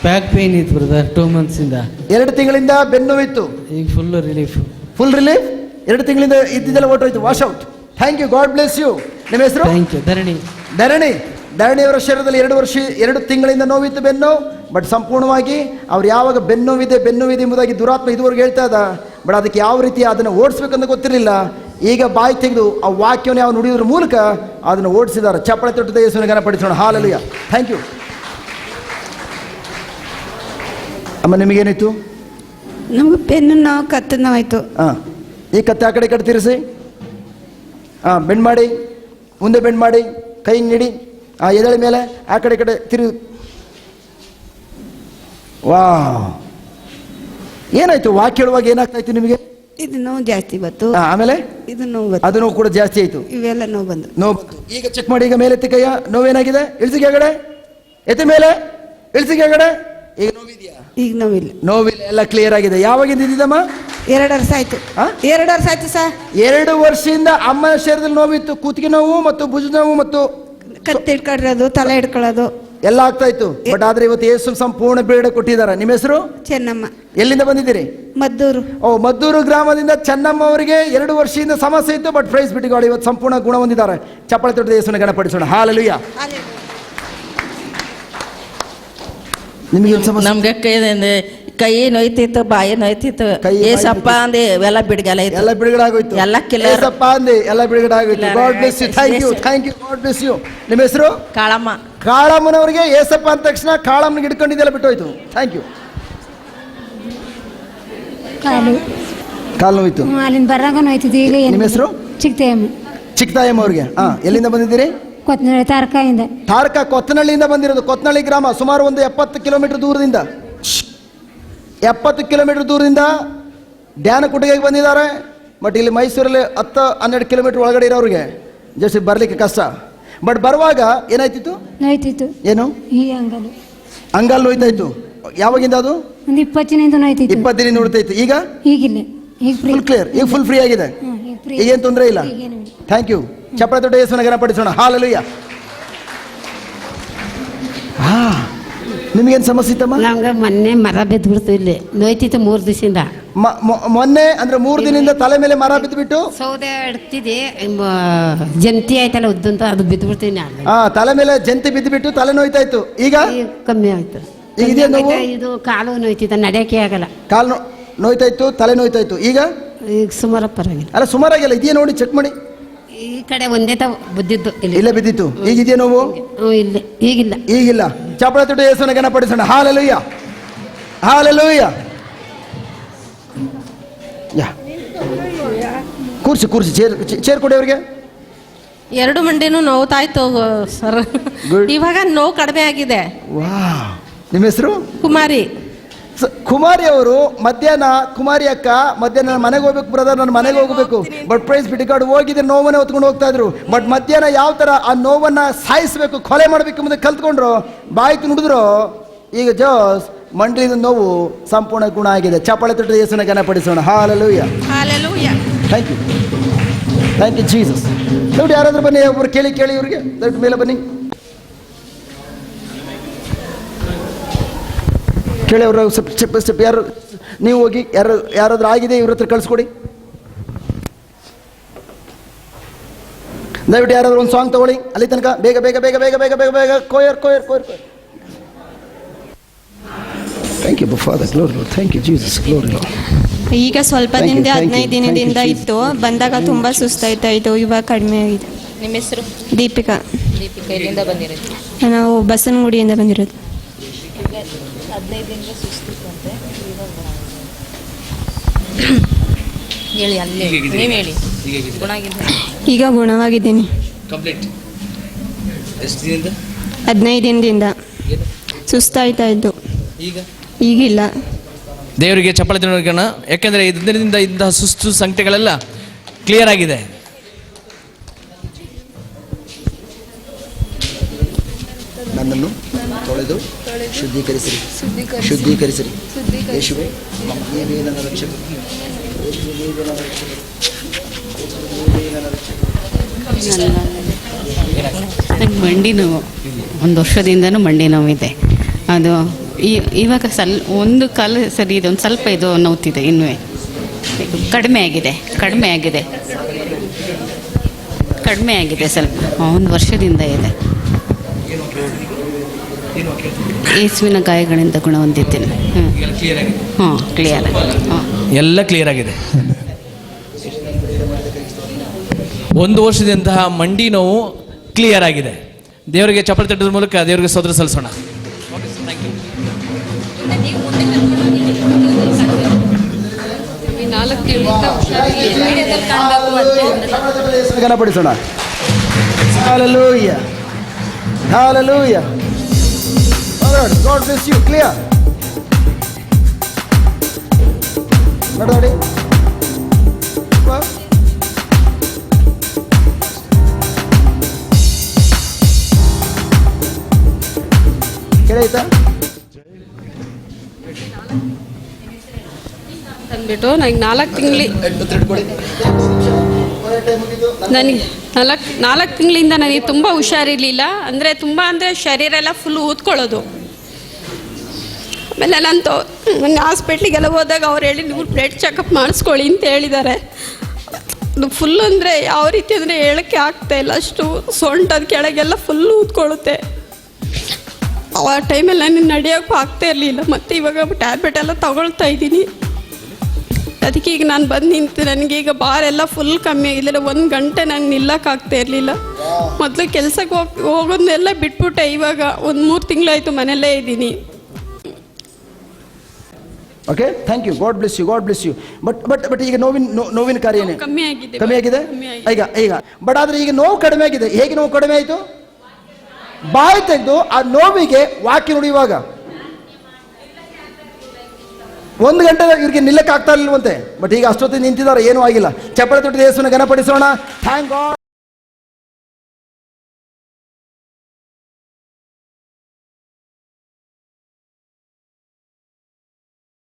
Back pain ಇತ್ತು ಬ್ರದರ್ 2 ಮಂತ್ಸ್ ಇಂದ. 2 ತಿಂಗಳಿಂದ ಬೆನ್ನೋವಿತ್ತು. ಈಗ ಫುಲ್ ರಿಲೀಫ್. Full relief. 2 ತಿಂಗಳಿಂದ ಇದ್ದಿದ್ದೆಲ್ಲ ಹೊರಟೋಯ್ತು, wash out. Thank you, God bless you. ನಿಮ್ಮ ಹೆಸರು? Thank you. ಧರಣಿಯವರ ಶರೀರದಲ್ಲಿ 2 ತಿಂಗಳಿಂದ ನೋವಿತ್ತು, ಬೆನ್ನು. ಬಟ್ ಸಂಪೂರ್ಣವಾಗಿ ಅವ್ರು ಯಾವಾಗ ಬೆನ್ನೋವಿದೆ ಎಂಬುದಾಗಿ ದುರಾತ್ಮ ಇದುವರೆಗೆ ಹೇಳ್ತಾ ಇದ್ದ. ಬಟ್ ಅದಕ್ಕೆ ಯಾವ ರೀತಿ ಅದನ್ನು ಓಡಿಸ್ಬೇಕಂತ ಗೊತ್ತಿರಲಿಲ್ಲ. ಈಗ ಬಾಯಿ ತೆಗೆದು ಆ ವಾಕ್ಯವನ್ನು ಯಾವ ನುಡಿಯೋದ್ರ ಮೂಲಕ ಅದನ್ನು ಓಡಿಸಿದ್ದಾರೆ. ಚಪ್ಪಳೆ ತೊಟ್ಟದ ಯೇಸುವಿನ ಘನಪಡಿಸೋಣ. ಹಾಲೆಲೂಯಾ. ಥ್ಯಾಂಕ್ ಯು ಅಮ್ಮ. ನಿಮಗೇನಿತ್ತು? ನಮ್ಗೆ ಬೆನ್ನು ನೋವು, ಕತ್ತು ನೋವಾಯ್ತು. ಹಾಂ, ಈ ಕತ್ತೆ ಆ ಕಡೆ ಈ ಕಡೆ ತಿರ್ಸಿ. ಹಾಂ, ಬೆಂಡ್ ಮಾಡಿ, ಮುಂದೆ ಬೆಂಡ್ ಮಾಡಿ, ಕೈ ನೀಡಿ. ಎದಳ ಮೇಲೆ ಆ ಕಡೆ ಈ ಕಡೆ ತಿರುಗಿ. ವಾ, ಏನಾಯ್ತು? ವಾಕ್ಯ ಹೇಳುವಾಗ ಏನಾಗ್ತಾಯ್ತು ನಿಮಗೆ? ಇದು ನೋವು ಜಾಸ್ತಿ ಬಂತು. ಆಮೇಲೆ ಇದು ನೋವು ಬಂತು. ಅದು ನೋವು ಕೂಡ ಜಾಸ್ತಿ ಆಯ್ತು. ಇವೆಲ್ಲ ನೋವು ಬಂದು. ನೋವು ಬಂತು. ಈಗ ಚೆಕ್ ಮಾಡಿ. ಈಗ ಮೇಲೆ ಎತ್ತಿ ಕೈಯ. ನೋವೇನಾಗಿದೆ? ಇಳಿಸಿಗೆ ಆಗಡೆ ಎತ್ತಿ ಮೇಲೆ, ಇಳಿಸಿಗೆ ಆಗಡೆ. ಈಗ ನೋವಿದೆಯಾ? ಈಗ ನೋವಿಲ್ಲ. ನೋವಿಲ್ಲ, ಎಲ್ಲ ಕ್ಲಿಯರ್ ಆಗಿದೆ. ಯಾವಾಗಿಂದ ಇದ್ದಿದ್ದಮ್ಮ? 2 ವರ್ಷ ಆಯ್ತು. 2 ವರ್ಷ ಆಯ್ತು ಸರ್. 2 ವರ್ಷದಿಂದ ಅಮ್ಮನ ಶರೀರದಲ್ಲಿ ನೋವಿತ್ತು. ಕೂತಿಗೆ ನೋವು ಮತ್ತು ಭುಜ ನೋವು ಮತ್ತು ಕತ್ತಿ ಹಿಡ್ಕೊಳ್ಳೋದು, ತಲೆ ಹಿಡ್ಕೊಳ್ಳೋದು ಎಲ್ಲ ಆಗ್ತಾ ಇತ್ತು. ಬಟ್ ಆದ್ರೆ ಇವತ್ತು ಯೇಸು ಸಂಪೂರ್ಣ ಬಿಡುಗಡೆ ಕೊಟ್ಟಿದ್ದಾರೆ. ನಿಮ್ಮ ಹೆಸರು? ಚೆನ್ನಮ್ಮ. ಎಲ್ಲಿಂದ ಬಂದಿದ್ದೀರಿ? ಮದ್ದೂರು. ಮದ್ದೂರು ಗ್ರಾಮದಿಂದ ಚೆನ್ನಮ್ಮ ಅವರಿಗೆ 2 ವರ್ಷದಿಂದ ಸಮಸ್ಯೆ ಇತ್ತು. ಬಟ್ ಪ್ರೈಸ್ ಬಿಟ್ಟಿಗಾಡಿ ಇವತ್ತು ಸಂಪೂರ್ಣ ಗುಣ ಹೊಂದಿದ್ದಾರೆ. ಚಪ್ಪಳೆ ತೊಟ್ಟದ ಯೇಸುವಿನ ಘನಪಡಿಸೋಣ. ಹಾಲೆಲೂಯಾ. ನಮಗೆ ಕೈಯಿಂದ ಕೈ ನೋಯ್ತಿತ್ತು, ಬಾಯಿ ನೋಯ್ತಿತ್ತು. ಕೈ, ಬಾಯಿ ಏಸಪ್ಪ ಅಂದೆ ಎಲ್ಲ ಬಿಡ್ಗಲ ಇತ್ತು. ಎಲ್ಲ ಬಿಡುಗಡೆ ಆಗೋಯ್ತು. ಎಲ್ಲ killer. ಏಸಪ್ಪ ಅಂದೆ ಎಲ್ಲ ಬಿಡುಗಡೆ ಆಗೋಯ್ತು. Killer. God bless you. Thank you, thank you, God bless you. ನಿಮ್ಮ ಹೆಸರು? ಕಾಳಮ್ಮ. ಕಾಳಮ್ಮನವರಿಗೆ ಏಸಪ್ಪ ಅಂದ ತಕ್ಷಣ ಕಾಳಮ್ಮನಿಗೆ ಹಿಡ್ಕೊಂಡಿದ್ದೆಲ್ಲ ಬಿಟ್ಟೋಯ್ತು. Thank you. ಕಾಲು ನೋಯ್ತು. ಅಲ್ಲಿಂದ ಬರಾಗ ನೋಯ್ತಿದ್ದು. ಈಗ ನಿಮ್ಮ ಹೆಸರು? ಚಿಕ್ತೇಮ್ಮ. ಚಿಕ್ಕತಾಯಮ್ಮ ಅವ್ರಿಗೆ. ಎಲ್ಲಿಂದ ಬಂದಿದ್ದೀರಿ? ಕೊತ್ತನಳ್ಳಿ ತಾರಕಾಯಿಂದ. ತಾರಕ ಕೊತ್ತನಹಳ್ಳಿಯಿಂದ ಬಂದಿರೋದು. ಕೊತ್ತನಹಳ್ಳಿ ಗ್ರಾಮ ಸುಮಾರು ಒಂದು 70 ಕಿಲೋಮೀಟರ್ ದೂರದಿಂದ 70 ಕಿಲೋಮೀಟರ್ ದೂರದಿಂದ ಧ್ಯಾನಕುಟಿಗೆಗೆ ಬಂದಿದ್ದಾರೆ. ಬಟ್ ಇಲ್ಲಿ ಮೈಸೂರಲ್ಲಿ 10-12 ಕಿಲೋಮೀಟರ್ ಒಳಗಡೆ ಇರೋರಿಗೆ ಜಸ್ಟ್ ಬರಲಿಕ್ಕೆ ಕಷ್ಟ. ಬಟ್ ಬರುವಾಗ ಏನಾಯ್ತಿತ್ತು? ನೋಯ್ತಿತ್ತು. ಏನು? ಈ ಅಂಗಲು ಅಂಗಾಲ್ ನೋಯ್ತಾಯಿತ್ತು. ಯಾವಾಗಿಂದ ಅದು? ಒಂದು 20 ದಿನದಿಂದ ನೋಯ್ತಿತ್ತು. 20 ದಿನ ನೋಡ್ತಾಯಿತ್ತು. ಈಗ ಈಗಿಲ್ಲ, ಈಗ ಫ್ರೀ. ಫುಲ್ ಕ್ಲಿಯರ್, ಈಗ ಫುಲ್ ಫ್ರೀ ಆಗಿದೆ. ಈಗೇನು ತೊಂದರೆ ಇಲ್ಲ. Thank you. ಚಪ್ಪಳ ದೊಡ್ಡ ಯೇಸುವಿನ ಗಣಪಡಿಸೋಣ. ಹಾಲೆಲೂಯಾ. ನಿಮಗೇನು ಸಮಸ್ಯೆ ಇತ್ತಮ್ಮ? ನಮ್ಗೆ ಮೊನ್ನೆ ಮರ ಬಿದ್ದು ಬಿಡ್ತು, ಇಲ್ಲಿ ನೋಯ್ತಿತ್ತು 3 ದಿವಸದಿಂದ. ಮೊನ್ನೆ ಅಂದ್ರೆ 3 ದಿನದಿಂದ ತಲೆ ಮೇಲೆ ಮರ ಬಿದ್ದು ಬಿಟ್ಟು ಸೌದೆ ಇಡ್ತಿದ್ದೆ, ಜಂತಿ ಆಯ್ತಲ್ಲ ಉದ್ದಂತ, ಅದು ಬಿದ್ದು ಬಿಡ್ತೀನಿ ನಾನು. ತಲೆ ಮೇಲೆ ಜಂತಿ ಬಿದ್ದು ಬಿಟ್ಟು ತಲೆ ನೋಯ್ತಾ ಇತ್ತು. ಈಗ ಕಮ್ಮಿ ಆಯ್ತು. ಈಗ ನೋವು? ಇದು ಕಾಲು ನೋಯ್ತಿತ್ತು, ನಡೆಯಕ್ಕೆ ಆಗಲ್ಲ. ಕಾಲು ನೋಯ್ತಾ ಇತ್ತು, ತಲೆ ನೋಯ್ತಾ ಇತ್ತು. ಈಗ ಸುಮಾರು ಪರವಾಗಿಲ್ಲ. ಅಲ್ಲ ಸುಮಾರಾಗಿಲ್ಲ. ಇದೆಯಾ ನೋಡಿ, ಚೆಕ್ ಮಾಡಿ. ಈ ಕಡೆ ಒಂದೇ ಬುದ್ದಿದ್ದು, ಇಲ್ಲೇ ಬಿದ್ದಿತ್ತು. ಈಗ ಇದೆಯಾ ನೋವು? ಇಲ್ಲ, ಈಗಿಲ್ಲ. ಈಗಿಲ್ಲ. ಚಪ್ಪಳ ತೊಟ್ಟು ಯೇಸುವಿನ ಗಣಪಡಿಸೋಣ. Hallelujah, hallelujah. ಯಾ ಕೂರ್ಸಿ ಕೂರ್ಸಿ, ಚೇರ್ ಕೊಡಿ ಅವ್ರಿಗೆ. 2 ಮಂಡಿನೂ ನೋವ್ತಾಯ್ತು ಸರ್. ಇವಾಗ ನೋವು ಕಡಿಮೆ ಆಗಿದೆ. ವಾ, ನಿಮ್ಮ ಹೆಸರು? ಕುಮಾರಿ. ಕುಮಾರಿ ಅವರು ಮಧ್ಯಾಹ್ನ, ಕುಮಾರಿ ಅಕ್ಕ ಮಧ್ಯಾಹ್ನ ನನ್ನ ಮನೆಗೆ ಹೋಗ್ಬೇಕು ಬ್ರದರ್, ನನ್ನ ಮನೆಗೆ ಹೋಗ್ಬೇಕು. ಬಟ್ ಪ್ರೈಸ್ ಬಿಟ್ಟಿಗಾಡು ಹೋಗಿದ್ರೆ ನೋವನ್ನೇ ಹೊತ್ಕೊಂಡು ಹೋಗ್ತಾ ಇದ್ರು. ಬಟ್ ಮಧ್ಯಾಹ್ನ ಯಾವ ಥರ ಆ ನೋವನ್ನು ಸಾಯಿಸಬೇಕು, ಕೊಲೆ ಮಾಡಬೇಕು ಮುಂದೆ ಕಲ್ತ್ಕೊಂಡ್ರು, ಬಾಯಿ ನುಡಿದ್ರು. ಈಗ ಜೋಸ್ ಮಂಡಿದ ನೋವು ಸಂಪೂರ್ಣ ಗುಣ ಆಗಿದೆ. ಚಪ್ಪಾಳೆ ತೊಟ್ಟು ಯೇಸುವಿನ ಗಣಪಡಿಸೋಣ. Hallelujah, hallelujah. Thank you, thank you Jesus. ನೋಡಿ ಯಾರಾದ್ರೂ ಬನ್ನಿ, ಒಬ್ಬರು ಕೇಳಿ ಇವ್ರಿಗೆ. ದಯವಿಟ್ಟು ಮೇಲೆ ಬನ್ನಿ, ಕೇಳಿ ಅವರು. ಸ್ಟೆಪ್ ಯಾರು ನೀವು ಹೋಗಿ ಯಾರಾದ್ರೂ ಆಗಿದೆ ಇವ್ರ ಹತ್ರ ಕಳಿಸ್ಕೊಡಿ. ದಯವಿಟ್ಟು ಯಾರಾದ್ರೂ ಒಂದು ಸಾಂಗ್ ತಗೊಳ್ಳಿ ಅಲ್ಲಿ ತನಕ. ಬೇಗ ಬೇಗ ಬೇಗ ಬೇಗ ಬೇಗ ಬೇಗ ಬೇಗ choir. Thank you Father, glory. Thank you Jesus, glory. ಈಗ ಸ್ವಲ್ಪ ದಿನದಿಂದ 15 ದಿನದಿಂದ ಇತ್ತು. ಬಂದಾಗ ತುಂಬ ಸುಸ್ತಾಯ್ತಾ ಇತ್ತು, ಇವಾಗ ಕಡಿಮೆ ಆಗಿದೆ. ನಿಮ್ಮ ಹೆಸರು? ದೀಪಿಕಾ. ದೀಪಿಕಾ. ಎಲ್ಲಿಂದ ಬಂದಿರೋದು? ನಾವು ಬಸವನಗುಡಿಯಿಂದ ಬಂದಿರೋದು. 15 ದಿನದಿಂದ ಸುಸ್ತಿತ್ತಂತೆ, ಹೇಳಿ ಅಲ್ಲಿ ನೀವು ಹೇಳಿ. ಗುಣ ಆಗಿದೆ? ಈಗ ಗುಣವಾಗಿದ್ದೀನಿ. ಕಂಪ್ಲೀಟ್ ಎಷ್ಟು ದಿನದಿಂದ? 15 ದಿನದಿಂದ ಸುಸ್ತಾಯ್ತಾ ಇದ್ದು. ಈಗಿಲ್ಲ. ದೇವರಿಗೆ ಚಪ್ಪಳೆ ತಿನ್ನೋಣ. ಯಾಕೆಂದರೆ 5 ದಿನದಿಂದ ಇಂತಹ ಸುಸ್ತು ಸಂಗತಿಗಳೆಲ್ಲ ಕ್ಲಿಯರ್ ಆಗಿದೆ. ನನ್ನನ್ನು ತೊಳೆದು ಶುದ್ಧೀಕರಿಸಿರಿ, ಶುದ್ಧೀಕರಿಸಿರಿ. ಯೇಸುವೇ ನೀವೇ ನನ್ನ ರಕ್ಷಕ. ನನಗೆ ಮಂಡಿ ನೋವು 1 ವರ್ಷದಿಂದನೂ ಮಂಡಿ ನೋವಿದೆ. ಅದು ಇವಾಗ ಒಂದು ಕಾಲು ಸರಿ ಇದೆ, ಒಂದು ಸ್ವಲ್ಪ ಇದು ನೋವ್ತಿದೆ. ಇನ್ನೂ ಕಡಿಮೆ ಆಗಿದೆ ಸ್ವಲ್ಪ. 1 ವರ್ಷದಿಂದ ಇದೆ. ಯೇಸುವಿನ ಗಾಯಗಳಿಂದ ಗುಣ ಹೊಂದಿದ್ದೇನೆ. ಕ್ಲಿಯರ್ ಆಗಿದೆ. ಎಲ್ಲ ಕ್ಲಿಯರ್ ಆಗಿದೆ. 1 ವರ್ಷದಂತಹ ಮಂಡಿ ನೋವು ಕ್ಲಿಯರ್ ಆಗಿದೆ. ದೇವರಿಗೆ ಚಪ್ಪಳೆ ತಟ್ಟೋದ್ರ ಮೂಲಕ ದೇವರಿಗೆ ಸ್ತೋತ್ರ ಸಲ್ಲಿಸೋಣ. ಗಣಪಡಿಸೋಣ. Hallelujah, hallelujah. God bless you. Clear. ನೋಡಿ ಕೇಳಾಯ್ತಾ? ಅಂದ್ಬಿಟ್ಟು ನನಗೆ 4 ತಿಂಗಳು ನನಗೆ 4 ತಿಂಗಳಿಂದ ನನಗೆ ತುಂಬ ಹುಷಾರಿರಲಿಲ್ಲ. ಅಂದರೆ ತುಂಬ ಶರೀರ ಎಲ್ಲ ಫುಲ್ ಊದ್ಕೊಳ್ಳೋದು. ಆಮೇಲೆ ನಾನು ಹಾಸ್ಪಿಟ್ಲಿಗೆಲ್ಲ ಹೋದಾಗ ಅವ್ರು ಹೇಳಿ ನೀವು ಬ್ಲಡ್ ಚೆಕಪ್ ಮಾಡಿಸ್ಕೊಳ್ಳಿ ಅಂತ ಹೇಳಿದ್ದಾರೆ. ಅದು ಫುಲ್ ಅಂದರೆ ಯಾವ ರೀತಿ ಅಂದರೆ ಹೇಳೋಕ್ಕೆ ಆಗ್ತಾಯಿಲ್ಲ. ಅಷ್ಟು ಸೊಂಟದ ಕೆಳಗೆಲ್ಲ ಫುಲ್ ಊದ್ಕೊಳ್ಳುತ್ತೆ. ಆ ಟೈಮಲ್ಲಿ ನನಗೆ ನಡೆಯೋಕ್ಕೂ ಆಗ್ತಾ ಇರಲಿಲ್ಲ. ಮತ್ತು ಇವಾಗ ಟ್ಯಾಬ್ಲೆಟ್ ಎಲ್ಲ ತಗೊಳ್ತಾ ಇದ್ದೀನಿ. ಅದಕ್ಕೆ ಈಗ ನಾನು ಬಂದು ನಿಂತು ನನಗೀಗ ಬಾರೆಲ್ಲ ಫುಲ್ ಕಮ್ಮಿ ಆಗಿಲ್ಲ. 1 ಗಂಟೆ ನಂಗೆ ನಿಲ್ಲಕ್ಕಾಗ್ತಾ ಇರಲಿಲ್ಲ. ಮೊದಲು ಕೆಲಸಕ್ಕೆ ಹೋಗೋದನ್ನೆಲ್ಲ ಬಿಟ್ಬಿಟ್ಟೆ. ಇವಾಗ 1-3 ತಿಂಗಳಾಯಿತು ಮನೆಯಲ್ಲೇ ಇದ್ದೀನಿ. Okay, thank you, God bless you, God bless you. But ಈಗ ನೋವಿನ ಕಾರ್ಯ ಏನು? ಕಮ್ಮಿ ಆಗಿದೆ. ಕಮ್ಮಿ ಆಗಿದೆ ಈಗ ಬಟ್ ಆದರೆ ಈಗ ನೋವು ಕಡಿಮೆ ಆಗಿದೆ. ಹೇಗೆ ನೋವು ಕಡಿಮೆ ಆಯಿತು? ಬಾಯಿ ತೆಗೆದು ಆ ನೋವಿಗೆ ವಾಕ್ಯ ನೋಡಿ. ಇವಾಗ 1 ಗಂಟೆ ಇವ್ರಿಗೆ ನಿಲ್ಲಕ್ಕೆ ಆಗ್ತಾ ಇಲ್ವಂತೆ, ಬಟ್ ಈಗ ಅಷ್ಟೊತ್ತಿಗೆ ನಿಂತಿದ್ದಾರೆ, ಏನೂ ಆಗಿಲ್ಲ. ಚಪ್ಪಳೆ ತೊಟ್ಟು ಯೇಸುವಿನ ಘನಪಡಿಸೋಣ. Thank god.